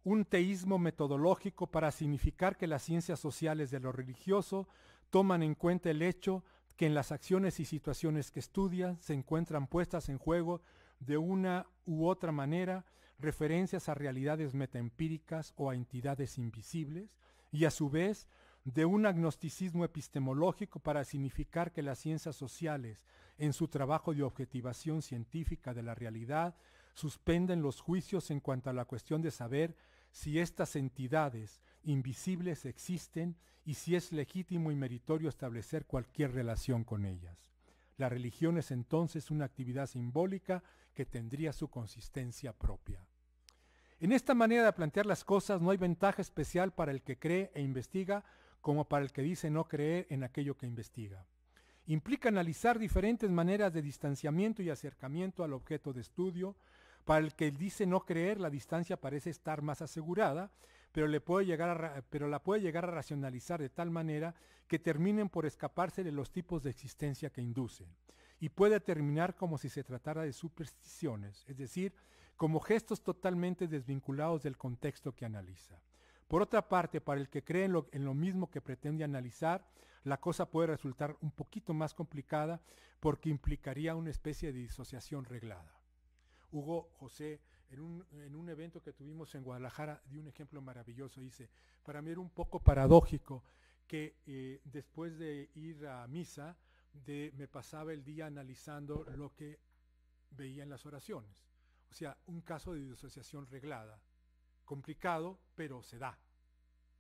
un teísmo metodológico para significar que las ciencias sociales de lo religioso toman en cuenta el hecho que en las acciones y situaciones que estudian se encuentran puestas en juego de una u otra manera referencias a realidades metaempíricas o a entidades invisibles, y a su vez de un agnosticismo epistemológico para significar que las ciencias sociales, en su trabajo de objetivación científica de la realidad, suspenden los juicios en cuanto a la cuestión de saber si estas entidades invisibles existen y si es legítimo y meritorio establecer cualquier relación con ellas. La religión es entonces una actividad simbólica que tendría su consistencia propia. En esta manera de plantear las cosas no hay ventaja especial para el que cree e investiga como para el que dice no creer en aquello que investiga. Implica analizar diferentes maneras de distanciamiento y acercamiento al objeto de estudio. Para el que dice no creer, la distancia parece estar más asegurada, pero la puede llegar a racionalizar de tal manera que terminen por escaparse de los tipos de existencia que inducen. Y puede terminar como si se tratara de supersticiones, es decir, como gestos totalmente desvinculados del contexto que analiza. Por otra parte, para el que cree en lo mismo que pretende analizar, la cosa puede resultar un poquito más complicada porque implicaría una especie de disociación reglada. Hugo José, en un evento que tuvimos en Guadalajara, dio un ejemplo maravilloso. Dice, para mí era un poco paradójico que después de ir a misa, me pasaba el día analizando lo que veía en las oraciones. O sea, un caso de disociación reglada. Complicado, pero se da.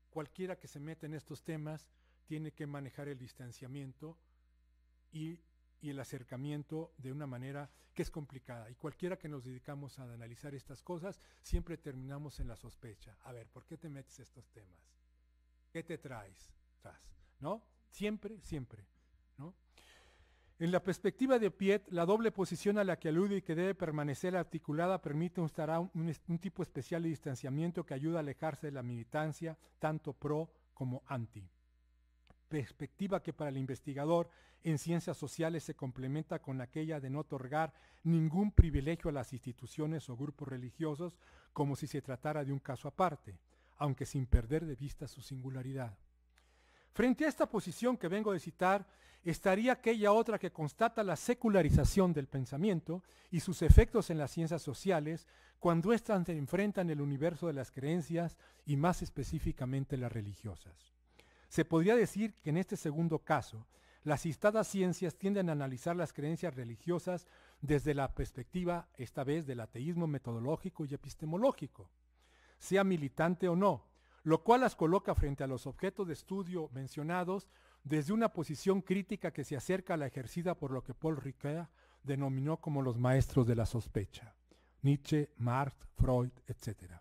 Cualquiera que se meta en estos temas tiene que manejar el distanciamiento y el acercamiento de una manera que es complicada. Y cualquiera que nos dedicamos a analizar estas cosas, siempre terminamos en la sospecha. A ver, ¿por qué te metes estos temas? ¿Qué te traes? ¿No? Siempre, siempre, ¿no? En la perspectiva de Piet, la doble posición a la que alude y que debe permanecer articulada permite instaurar un tipo especial de distanciamiento que ayuda a alejarse de la militancia, tanto pro como anti. Perspectiva que para el investigador en ciencias sociales se complementa con aquella de no otorgar ningún privilegio a las instituciones o grupos religiosos como si se tratara de un caso aparte, aunque sin perder de vista su singularidad. Frente a esta posición que vengo de citar, estaría aquella otra que constata la secularización del pensamiento y sus efectos en las ciencias sociales cuando éstas se enfrentan el universo de las creencias y más específicamente las religiosas. Se podría decir que en este segundo caso, las citadas ciencias tienden a analizar las creencias religiosas desde la perspectiva, esta vez, del ateísmo metodológico y epistemológico, sea militante o no, lo cual las coloca frente a los objetos de estudio mencionados desde una posición crítica que se acerca a la ejercida por lo que Paul Ricoeur denominó como los maestros de la sospecha, Nietzsche, Marx, Freud, etc.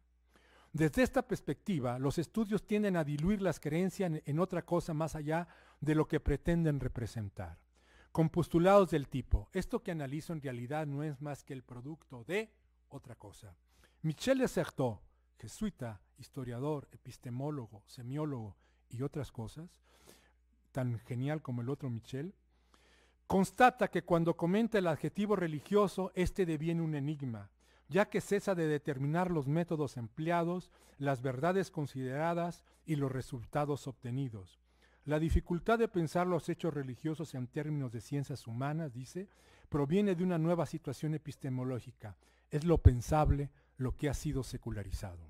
Desde esta perspectiva, los estudios tienden a diluir las creencias en otra cosa más allá de lo que pretenden representar, con postulados del tipo, esto que analizo en realidad no es más que el producto de otra cosa. Michel de Certeau, jesuita, historiador, epistemólogo, semiólogo y otras cosas, tan genial como el otro Michel, constata que cuando comenta el adjetivo religioso, este deviene un enigma, ya que cesa de determinar los métodos empleados, las verdades consideradas y los resultados obtenidos. La dificultad de pensar los hechos religiosos en términos de ciencias humanas, dice, proviene de una nueva situación epistemológica. Es lo pensable lo que ha sido secularizado.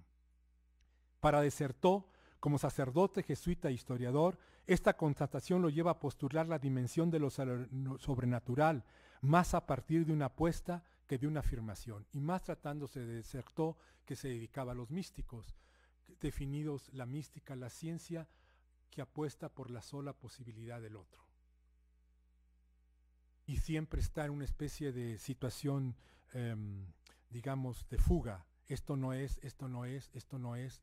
Para de Certeau, como sacerdote, jesuita e historiador, esta constatación lo lleva a postular la dimensión de lo sobrenatural, más a partir de una apuesta que de una afirmación, y más tratándose de Certeau, que se dedicaba a los místicos, definidos la mística, la ciencia que apuesta por la sola posibilidad del otro. Y siempre está en una especie de situación, digamos, de fuga esto no es, esto no es, esto no es,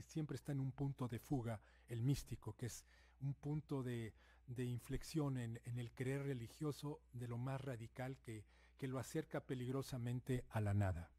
siempre está en un punto de fuga el místico, que es un punto de inflexión en el creer religioso de lo más radical que lo acerca peligrosamente a la nada.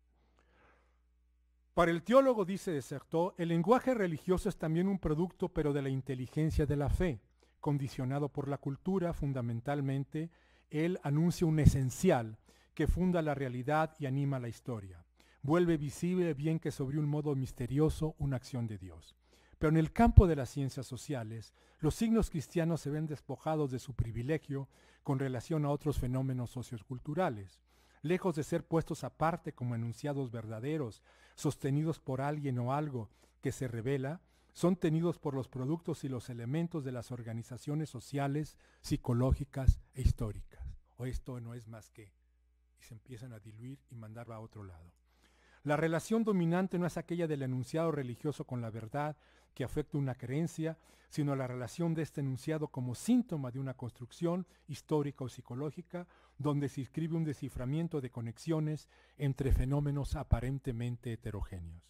Para el teólogo, dice Dessertaux, el lenguaje religioso es también un producto, pero de la inteligencia de la fe, condicionado por la cultura. Fundamentalmente, él anuncia un esencial que funda la realidad y anima la historia. Vuelve visible, bien que sobre un modo misterioso, una acción de Dios. Pero en el campo de las ciencias sociales, los signos cristianos se ven despojados de su privilegio con relación a otros fenómenos socioculturales. Lejos de ser puestos aparte como enunciados verdaderos, sostenidos por alguien o algo que se revela, son tenidos por los productos y los elementos de las organizaciones sociales, psicológicas e históricas. O esto no es más que, y se empiezan a diluir y mandar a otro lado. La relación dominante no es aquella del enunciado religioso con la verdad que afecta una creencia, sino la relación de este enunciado como síntoma de una construcción histórica o psicológica, donde se inscribe un desciframiento de conexiones entre fenómenos aparentemente heterogéneos.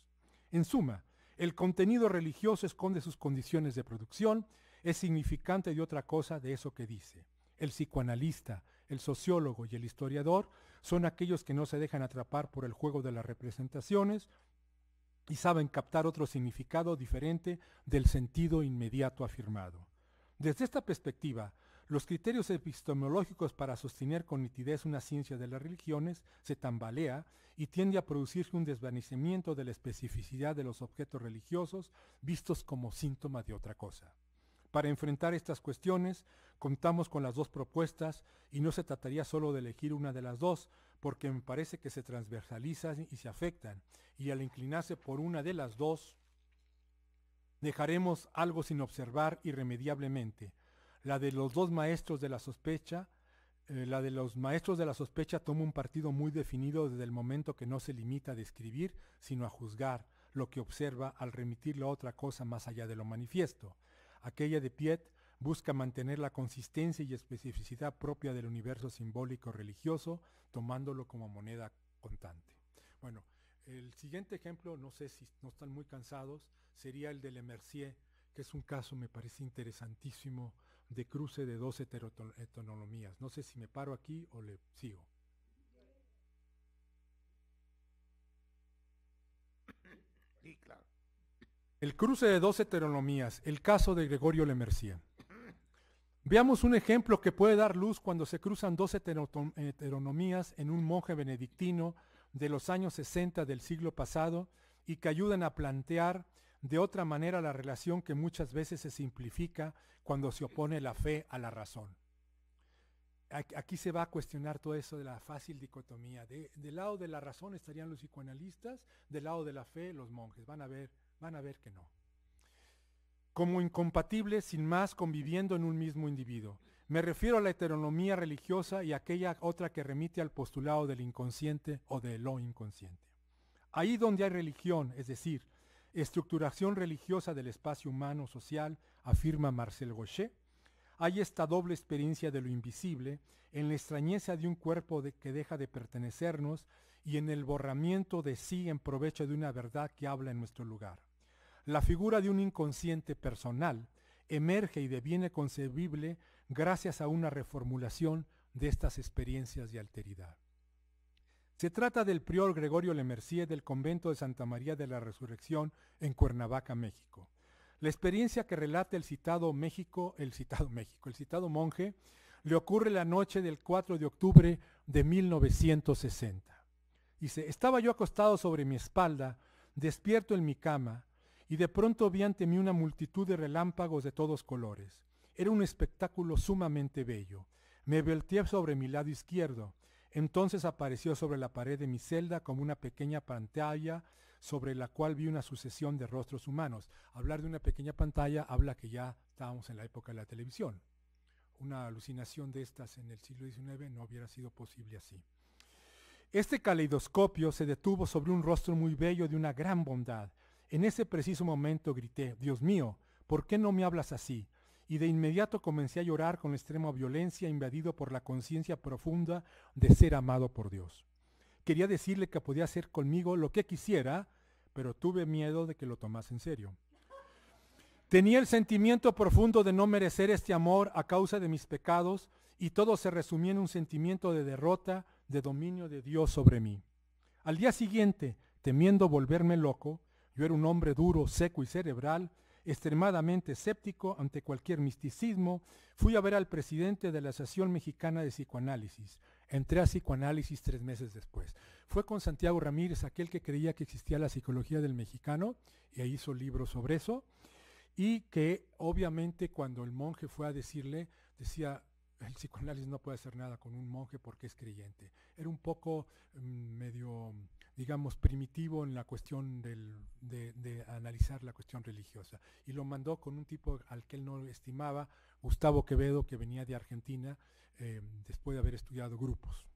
En suma, el contenido religioso esconde sus condiciones de producción, es significante de otra cosa de eso que dice. El psicoanalista, el sociólogo y el historiador son aquellos que no se dejan atrapar por el juego de las representaciones y saben captar otro significado diferente del sentido inmediato afirmado. Desde esta perspectiva, los criterios epistemológicos para sostener con nitidez una ciencia de las religiones se tambalea y tiende a producirse un desvanecimiento de la especificidad de los objetos religiosos vistos como síntoma de otra cosa. Para enfrentar estas cuestiones, contamos con las dos propuestas y no se trataría solo de elegir una de las dos, porque me parece que se transversalizan y se afectan, y al inclinarse por una de las dos, dejaremos algo sin observar irremediablemente. La de los dos maestros de la sospecha, toma un partido muy definido desde el momento que no se limita a describir, sino a juzgar lo que observa al remitirlo a otra cosa más allá de lo manifiesto. Aquella de Piet busca mantener la consistencia y especificidad propia del universo simbólico religioso, tomándolo como moneda contante. Bueno, el siguiente ejemplo, no sé si no están muy cansados, sería el de Le Mercier, que es un caso, me parece interesantísimo, de cruce de dos heteronomías. No sé si me paro aquí o le sigo. Sí, claro. El cruce de dos heteronomías, el caso de Gregorio Le Mercier. Veamos un ejemplo que puede dar luz cuando se cruzan dos heteronomías en un monje benedictino de los años 60 del siglo pasado y que ayudan a plantear de otra manera la relación que muchas veces se simplifica cuando se opone la fe a la razón. Aquí se va a cuestionar todo eso de la fácil dicotomía. Del lado de la razón estarían los psicoanalistas, del lado de la fe los monjes. Van a ver que no. Como incompatibles, sin más, conviviendo en un mismo individuo. Me refiero a la heteronomía religiosa y aquella otra que remite al postulado del inconsciente o de lo inconsciente. Ahí donde hay religión, es decir, estructuración religiosa del espacio humano social, afirma Marcel Gauchet, hay esta doble experiencia de lo invisible, en la extrañeza de un cuerpo que deja de pertenecernos y en el borramiento de sí en provecho de una verdad que habla en nuestro lugar. La figura de un inconsciente personal emerge y deviene concebible gracias a una reformulación de estas experiencias de alteridad. Se trata del prior Gregorio Le Mercier del convento de Santa María de la Resurrección en Cuernavaca, México. La experiencia que relata el citado monje le ocurre la noche del 4 de octubre de 1960. Dice, estaba yo acostado sobre mi espalda, despierto en mi cama, y de pronto vi ante mí una multitud de relámpagos de todos colores. Era un espectáculo sumamente bello. Me volteé sobre mi lado izquierdo. Entonces apareció sobre la pared de mi celda como una pequeña pantalla sobre la cual vi una sucesión de rostros humanos. Hablar de una pequeña pantalla habla que ya estábamos en la época de la televisión. Una alucinación de estas en el siglo XIX no hubiera sido posible así. Este caleidoscopio se detuvo sobre un rostro muy bello de una gran bondad. En ese preciso momento grité, Dios mío, ¿por qué no me hablas así? Y de inmediato comencé a llorar con extrema violencia, invadido por la conciencia profunda de ser amado por Dios. quería decirle que podía hacer conmigo lo que quisiera, pero tuve miedo de que lo tomase en serio. Tenía el sentimiento profundo de no merecer este amor a causa de mis pecados, y todo se resumía en un sentimiento de derrota, de dominio de Dios sobre mí. Al día siguiente, temiendo volverme loco, yo era un hombre duro, seco y cerebral, extremadamente escéptico ante cualquier misticismo, fui a ver al presidente de la Asociación Mexicana de Psicoanálisis. Entré a psicoanálisis 3 meses después. Fue con Santiago Ramírez, aquel que creía que existía la psicología del mexicano, y ahí hizo libros sobre eso, y que obviamente cuando el monje fue a decirle, decía, el psicoanálisis no puede hacer nada con un monje porque es creyente. Era un poco medio, digamos, primitivo en la cuestión de analizar la cuestión religiosa. Y lo mandó con un tipo al que él no estimaba, Gustavo Quevedo, que venía de Argentina, después de haber estudiado grupos.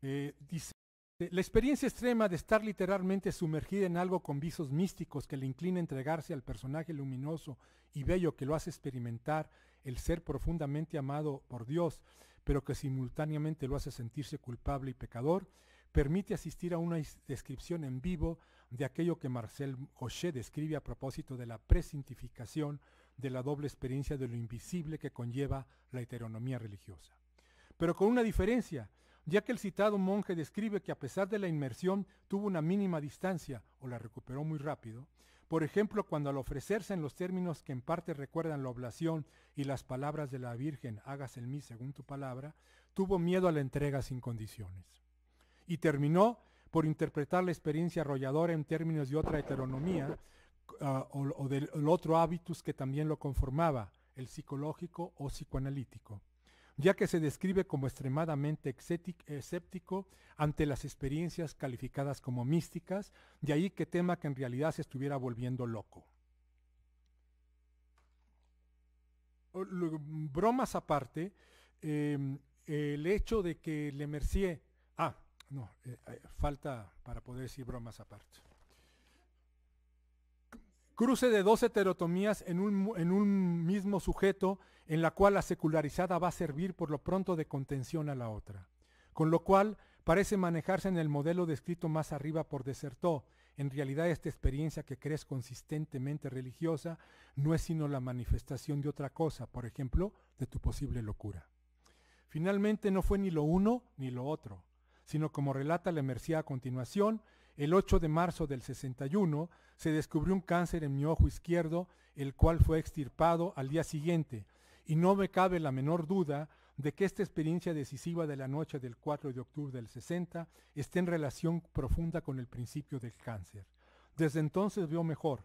Dice, la experiencia extrema de estar literalmente sumergida en algo con visos místicos que le inclina a entregarse al personaje luminoso y bello que lo hace experimentar el ser profundamente amado por Dios, pero que simultáneamente lo hace sentirse culpable y pecador, permite asistir a una descripción en vivo de aquello que Marcel Gauchet describe a propósito de la presintificación de la doble experiencia de lo invisible que conlleva la heteronomía religiosa. Pero con una diferencia, ya que el citado monje describe que a pesar de la inmersión tuvo una mínima distancia o la recuperó muy rápido. Por ejemplo, cuando al ofrecerse en los términos que en parte recuerdan la oblación y las palabras de la Virgen, hágase en mí según tu palabra, tuvo miedo a la entrega sin condiciones. Y terminó por interpretar la experiencia arrolladora en términos de otra heteronomía o del otro hábitus que también lo conformaba, el psicológico o psicoanalítico, ya que se describe como extremadamente escéptico ante las experiencias calificadas como místicas, de ahí que tema que en realidad se estuviera volviendo loco. Bromas aparte, el hecho de que Le Mercier... falta para poder decir bromas aparte. Cruce de 2 heterotomías en un mismo sujeto, en la cual la secularizada va a servir por lo pronto de contención a la otra. Con lo cual parece manejarse en el modelo descrito más arriba por Dessertó. En realidad esta experiencia que crees consistentemente religiosa no es sino la manifestación de otra cosa, por ejemplo, de tu posible locura. Finalmente no fue ni lo uno ni lo otro, sino como relata Le Mercier a continuación, el 8 de marzo del 61 se descubrió un cáncer en mi ojo izquierdo, el cual fue extirpado al día siguiente, y no me cabe la menor duda de que esta experiencia decisiva de la noche del 4 de octubre del 60 está en relación profunda con el principio del cáncer. Desde entonces veo mejor.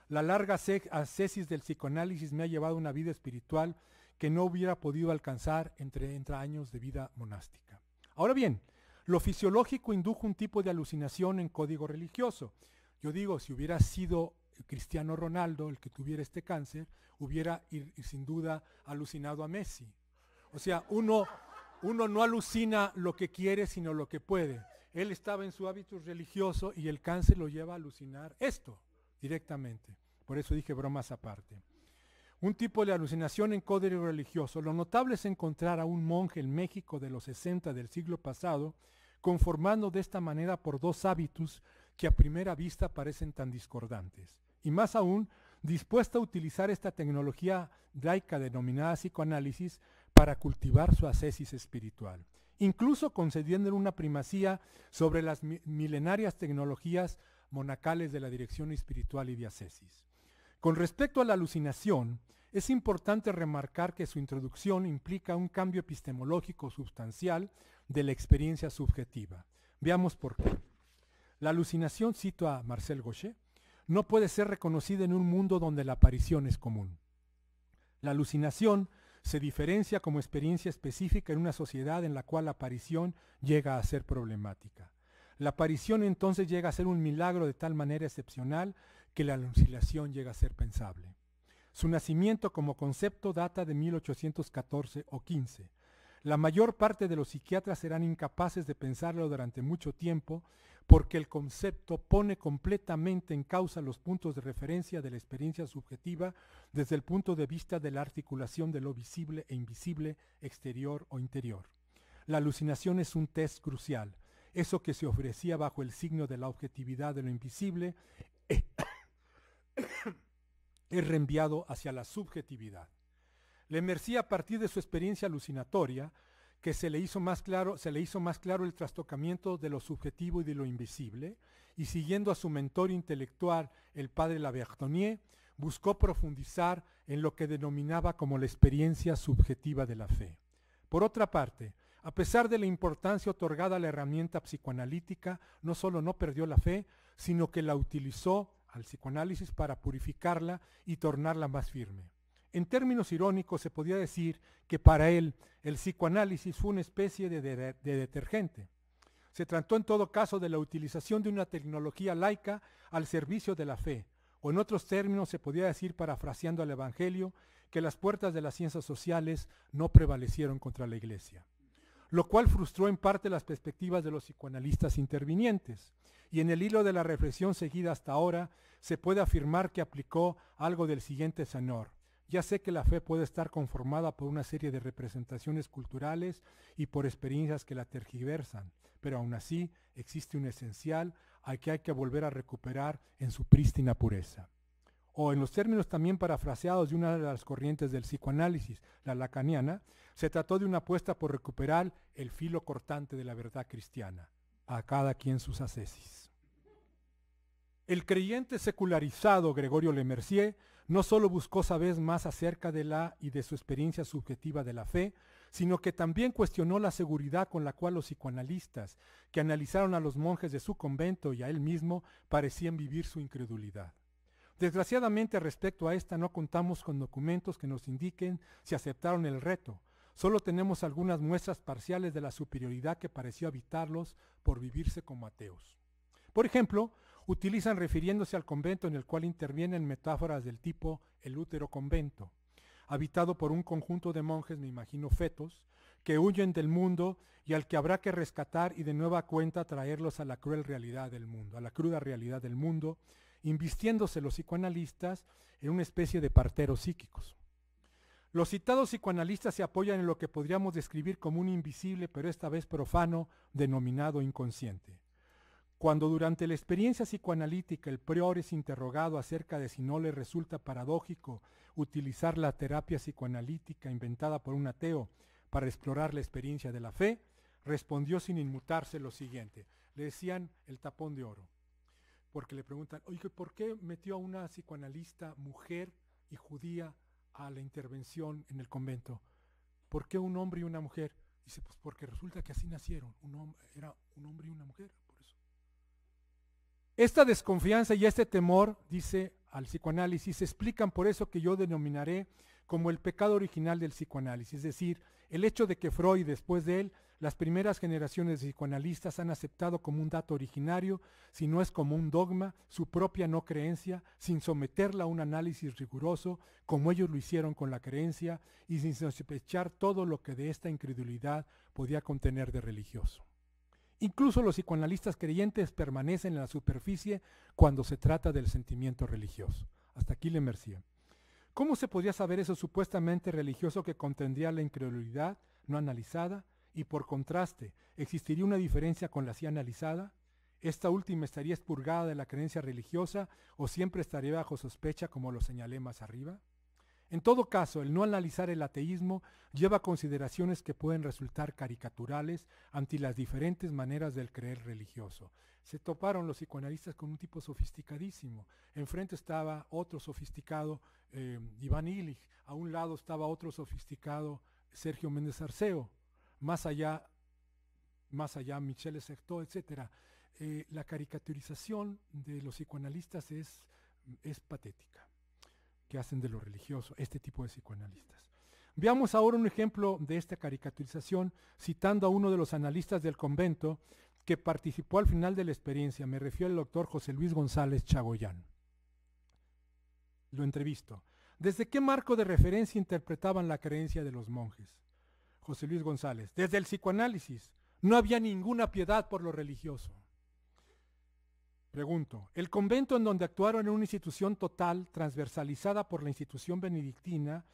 La larga ascesis del psicoanálisis me ha llevado a una vida espiritual que no hubiera podido alcanzar entre años de vida monástica. Ahora bien, lo fisiológico indujo un tipo de alucinación en código religioso. Yo digo, si hubiera sido Cristiano Ronaldo el que tuviera este cáncer, hubiera sin duda alucinado a Messi. O sea, uno no alucina lo que quiere, sino lo que puede. Él estaba en su hábito religioso y el cáncer lo lleva a alucinar esto directamente. Por eso dije bromas aparte. Un tipo de alucinación en código religioso. Lo notable es encontrar a un monje en México de los 60 del siglo pasado conformando de esta manera por 2 hábitos que a primera vista parecen tan discordantes. Y más aún, dispuesta a utilizar esta tecnología laica denominada psicoanálisis para cultivar su ascesis espiritual, incluso concediéndole una primacía sobre las milenarias tecnologías monacales de la dirección espiritual y de ascesis. Con respecto a la alucinación, es importante remarcar que su introducción implica un cambio epistemológico sustancial de la experiencia subjetiva. Veamos por qué. La alucinación, cito a Marcel Gauchet, no puede ser reconocida en un mundo donde la aparición es común. La alucinación se diferencia como experiencia específica en una sociedad en la cual la aparición llega a ser problemática. La aparición entonces llega a ser un milagro de tal manera excepcional que la alucinación llega a ser pensable. Su nacimiento como concepto data de 1814 o 15. La mayor parte de los psiquiatras serán incapaces de pensarlo durante mucho tiempo porque el concepto pone completamente en causa los puntos de referencia de la experiencia subjetiva desde el punto de vista de la articulación de lo visible e invisible, exterior o interior. La alucinación es un test crucial. eso que se ofrecía bajo el signo de la objetividad de lo invisible, es reenviado hacia la subjetividad. Lemercier, a partir de su experiencia alucinatoria, que se le hizo más claro el trastocamiento de lo subjetivo y de lo invisible, y siguiendo a su mentor intelectual, el padre Lavertonnier, buscó profundizar en lo que denominaba como la experiencia subjetiva de la fe. Por otra parte, a pesar de la importancia otorgada a la herramienta psicoanalítica, no solo no perdió la fe, sino que la utilizó al psicoanálisis para purificarla y tornarla más firme. En términos irónicos, se podía decir que para él el psicoanálisis fue una especie de detergente. Se trató en todo caso de la utilización de una tecnología laica al servicio de la fe, o en otros términos se podía decir, parafraseando al Evangelio, que las puertas de las ciencias sociales no prevalecieron contra la Iglesia, lo cual frustró en parte las perspectivas de los psicoanalistas intervinientes. Y en el hilo de la reflexión seguida hasta ahora, se puede afirmar que aplicó algo del siguiente tenor: ya sé que la fe puede estar conformada por una serie de representaciones culturales y por experiencias que la tergiversan, pero aún así existe un esencial al que hay que volver a recuperar en su prístina pureza. O en los términos también parafraseados de una de las corrientes del psicoanálisis, la lacaniana, se trató de una apuesta por recuperar el filo cortante de la verdad cristiana, a cada quien sus ascesis. El creyente secularizado Gregorio Lemercier no solo buscó saber más acerca de la y de su experiencia subjetiva de la fe, sino que también cuestionó la seguridad con la cual los psicoanalistas, que analizaron a los monjes de su convento y a él mismo, parecían vivir su incredulidad. Desgraciadamente, respecto a esta no contamos con documentos que nos indiquen si aceptaron el reto. Solo tenemos algunas muestras parciales de la superioridad que pareció habitarlos por vivirse como ateos. Por ejemplo, utilizan, refiriéndose al convento en el cual intervienen, metáforas del tipo el útero convento, habitado por un conjunto de monjes, me imagino fetos, que huyen del mundo y al que habrá que rescatar y de nueva cuenta traerlos a la cruel realidad del mundo, a la cruda realidad del mundo, invistiéndose los psicoanalistas en una especie de parteros psíquicos. Los citados psicoanalistas se apoyan en lo que podríamos describir como un invisible, pero esta vez profano, denominado inconsciente. Cuando durante la experiencia psicoanalítica el prior es interrogado acerca de si no le resulta paradójico utilizar la terapia psicoanalítica inventada por un ateo para explorar la experiencia de la fe, respondió sin inmutarse lo siguiente. Le decían el tapón de oro, porque le preguntan, oye, ¿por qué metió a una psicoanalista mujer y judía a la intervención en el convento? ¿Por qué un hombre y una mujer? Dice, pues porque resulta que así nacieron, era un hombre y una mujer. Esta desconfianza y este temor, dice al psicoanálisis, se explican por eso que yo denominaré como el pecado original del psicoanálisis, es decir, el hecho de que Freud y después de él, las primeras generaciones de psicoanalistas han aceptado como un dato originario, si no es como un dogma, su propia no creencia, sin someterla a un análisis riguroso, como ellos lo hicieron con la creencia, y sin sospechar todo lo que de esta incredulidad podía contener de religioso. Incluso los psicoanalistas creyentes permanecen en la superficie cuando se trata del sentimiento religioso. Hasta aquí Lemercier. ¿Cómo se podía saber eso supuestamente religioso que contendría la incredulidad no analizada? Y por contraste, ¿existiría una diferencia con la sí analizada? ¿Esta última estaría expurgada de la creencia religiosa o siempre estaría bajo sospecha, como lo señalé más arriba? En todo caso, el no analizar el ateísmo lleva a consideraciones que pueden resultar caricaturales ante las diferentes maneras del creer religioso. Se toparon los psicoanalistas con un tipo sofisticadísimo. Enfrente estaba otro sofisticado, Iván Illich. A un lado estaba otro sofisticado, Sergio Méndez Arceo. Más allá Michel Certeau, etc. La caricaturización de los psicoanalistas es patética, que hacen de lo religioso este tipo de psicoanalistas. Veamos ahora un ejemplo de esta caricaturización citando a uno de los analistas del convento que participó al final de la experiencia. Me refiero al doctor José Luis González Chagoyán. Lo entrevisto. ¿Desde qué marco de referencia interpretaban la creencia de los monjes? José Luis González. Desde el psicoanálisis. No había ninguna piedad por lo religioso. Pregunto, ¿el convento en donde actuaron era una institución total, transversalizada por la institución benedictina,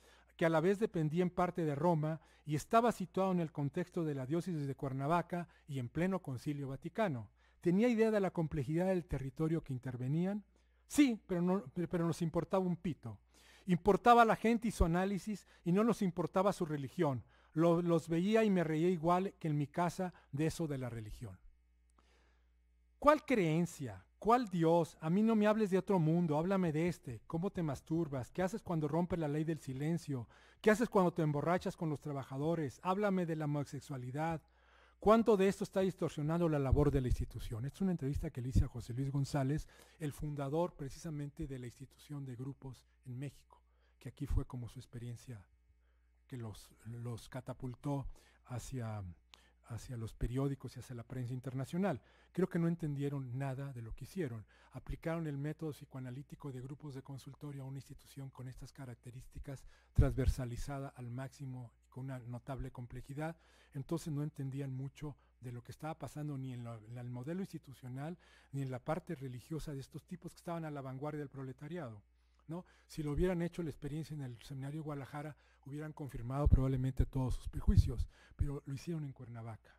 que a la vez dependía en parte de Roma y estaba situado en el contexto de la diócesis de Cuernavaca y en pleno Concilio Vaticano. ¿Tenía idea de la complejidad del territorio que intervenían? Sí, pero nos importaba un pito. Importaba a la gente y su análisis y no nos importaba su religión. Los veía y me reía igual que en mi casa de eso de la religión. ¿Cuál creencia? ¿Cuál Dios? A mí no me hables de otro mundo, háblame de este. ¿Cómo te masturbas? ¿Qué haces cuando rompes la ley del silencio? ¿Qué haces cuando te emborrachas con los trabajadores? Háblame de la homosexualidad. ¿Cuánto de esto está distorsionando la labor de la institución? Esta es una entrevista que le hice a José Luis González, el fundador precisamente de la institución de grupos en México, que aquí fue como su experiencia que los catapultó hacia los periódicos y hacia la prensa internacional. Creo que no entendieron nada de lo que hicieron. Aplicaron el método psicoanalítico de grupos de consultorio a una institución con estas características, transversalizada al máximo y con una notable complejidad. Entonces no entendían mucho de lo que estaba pasando ni en el modelo institucional ni en la parte religiosa de estos tipos que estaban a la vanguardia del proletariado, ¿no? Si lo hubieran hecho la experiencia en el seminario de Guadalajara, hubieran confirmado probablemente todos sus prejuicios, pero lo hicieron en Cuernavaca.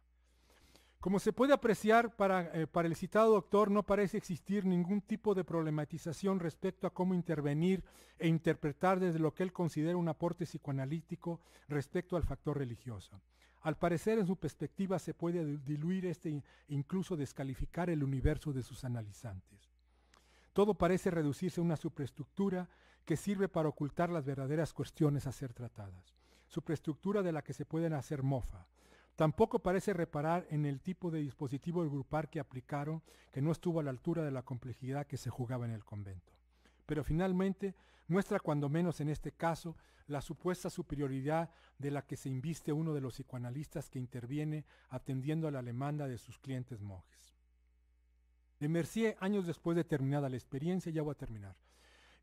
Como se puede apreciar, para el citado doctor no parece existir ningún tipo de problematización respecto a cómo intervenir e interpretar desde lo que él considera un aporte psicoanalítico respecto al factor religioso. Al parecer, en su perspectiva, se puede diluir e incluso descalificar el universo de sus analizantes. Todo parece reducirse a una superestructura que sirve para ocultar las verdaderas cuestiones a ser tratadas. Superestructura de la que se pueden hacer mofa. Tampoco parece reparar en el tipo de dispositivo grupal que aplicaron, que no estuvo a la altura de la complejidad que se jugaba en el convento. Pero finalmente muestra, cuando menos en este caso, la supuesta superioridad de la que se inviste uno de los psicoanalistas que interviene atendiendo a la demanda de sus clientes monjes. Lemercier, años después de terminada la experiencia, ya voy a terminar,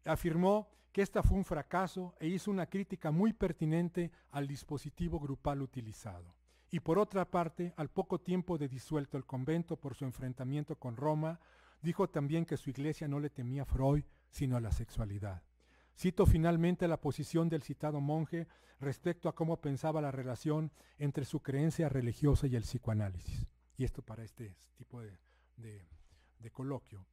afirmó que esta fue un fracaso e hizo una crítica muy pertinente al dispositivo grupal utilizado. Y por otra parte, al poco tiempo de disuelto el convento por su enfrentamiento con Roma, dijo también que su iglesia no le temía a Freud, sino a la sexualidad. Cito finalmente la posición del citado monje respecto a cómo pensaba la relación entre su creencia religiosa y el psicoanálisis. Y esto para este tipo de coloquio.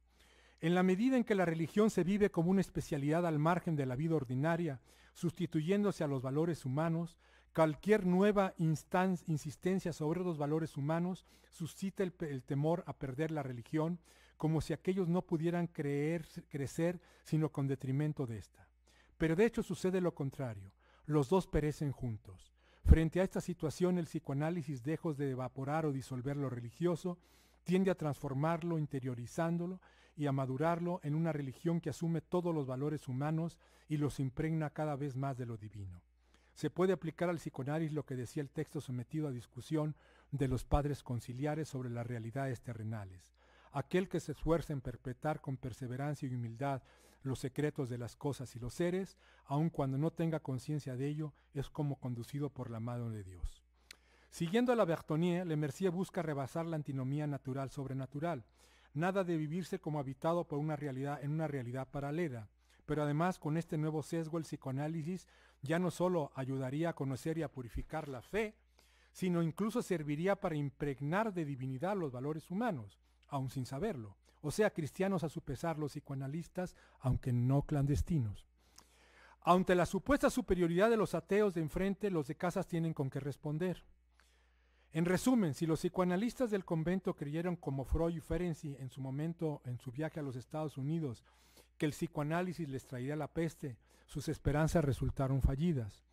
En la medida en que la religión se vive como una especialidad al margen de la vida ordinaria, sustituyéndose a los valores humanos, cualquier nueva insistencia sobre los valores humanos suscita el temor a perder la religión, como si aquellos no pudieran crecer sino con detrimento de ésta. Pero de hecho sucede lo contrario, los dos perecen juntos. Frente a esta situación, el psicoanálisis, lejos de evaporar o disolver lo religioso, tiende a transformarlo, interiorizándolo y a madurarlo en una religión que asume todos los valores humanos y los impregna cada vez más de lo divino. Se puede aplicar al psicoanálisis lo que decía el texto sometido a discusión de los padres conciliares sobre las realidades terrenales. Aquel que se esfuerza en perpetrar con perseverancia y humildad los secretos de las cosas y los seres, aun cuando no tenga conciencia de ello, es como conducido por la mano de Dios. Siguiendo a la Bertonier, Lemercier busca rebasar la antinomía natural-sobrenatural. Nada de vivirse como habitado por una realidad en una realidad paralela. Pero además, con este nuevo sesgo, el psicoanálisis ya no solo ayudaría a conocer y a purificar la fe, sino incluso serviría para impregnar de divinidad los valores humanos, aun sin saberlo. O sea, cristianos a su pesar los psicoanalistas, aunque no clandestinos. Ante la supuesta superioridad de los ateos de enfrente, los de casas tienen con qué responder. En resumen, si los psicoanalistas del convento creyeron, como Freud y Ferenczi en su momento en su viaje a los Estados Unidos, que el psicoanálisis les traería la peste, sus esperanzas resultaron fallidas,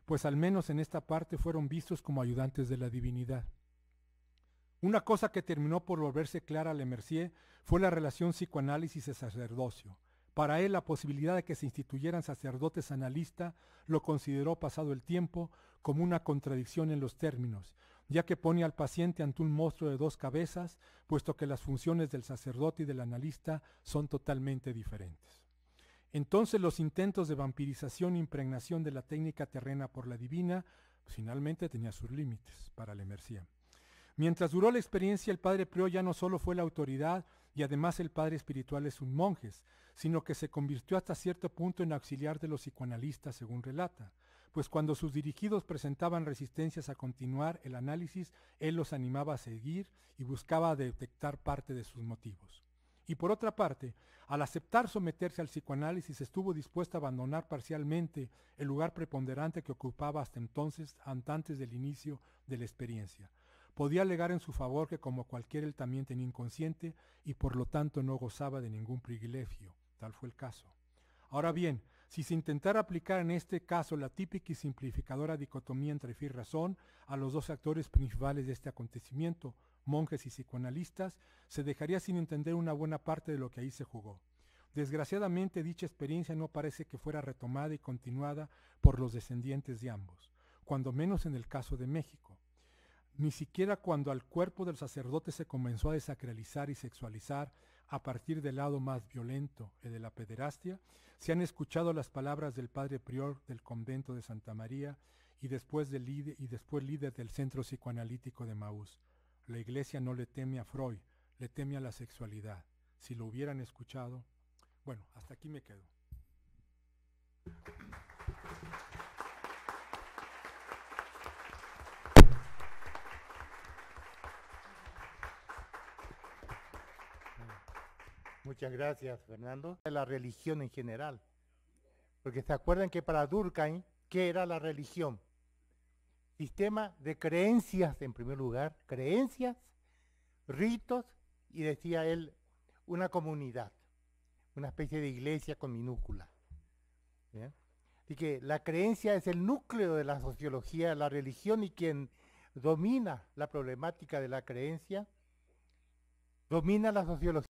pues al menos en esta parte fueron vistos como ayudantes de la divinidad. Una cosa que terminó por volverse clara a Lemercier fue la relación psicoanálisis y sacerdocio. Para él, la posibilidad de que se instituyeran sacerdotes analistas lo consideró, pasado el tiempo, como una contradicción en los términos, ya que pone al paciente ante un monstruo de dos cabezas, puesto que las funciones del sacerdote y del analista son totalmente diferentes. Entonces los intentos de vampirización e impregnación de la técnica terrena por la divina finalmente tenían sus límites para Lemercier. Mientras duró la experiencia, el padre Prieur ya no solo fue la autoridad y además el padre espiritual de sus monjes, sino que se convirtió hasta cierto punto en auxiliar de los psicoanalistas, según relata. pues cuando sus dirigidos presentaban resistencias a continuar el análisis, él los animaba a seguir y buscaba detectar parte de sus motivos. Y por otra parte, al aceptar someterse al psicoanálisis, estuvo dispuesto a abandonar parcialmente el lugar preponderante que ocupaba hasta entonces, antes del inicio de la experiencia. Podía alegar en su favor que como cualquiera él también tenía inconsciente y por lo tanto no gozaba de ningún privilegio. Tal fue el caso. Ahora bien, si se intentara aplicar en este caso la típica y simplificadora dicotomía entre fe y razón a los dos actores principales de este acontecimiento, monjes y psicoanalistas, se dejaría sin entender una buena parte de lo que ahí se jugó. Desgraciadamente, dicha experiencia no parece que fuera retomada y continuada por los descendientes de ambos, cuando menos en el caso de México. Ni siquiera cuando al cuerpo del sacerdote se comenzó a desacralizar y sexualizar a partir del lado más violento, el de la pederastia, se han escuchado las palabras del padre prior del convento de Santa María y después líder del centro psicoanalítico de Maús. La iglesia no le teme a Freud, le teme a la sexualidad. Si lo hubieran escuchado... Bueno, hasta aquí me quedo. Muchas gracias, Fernando. La religión en general. Porque se acuerdan que para Durkheim, ¿qué era la religión? Sistema de creencias, en primer lugar, creencias, ritos, y decía él, una comunidad, una especie de iglesia con minúscula. ¿Bien? Así que la creencia es el núcleo de la sociología de la religión, y quien domina la problemática de la creencia, domina la sociología.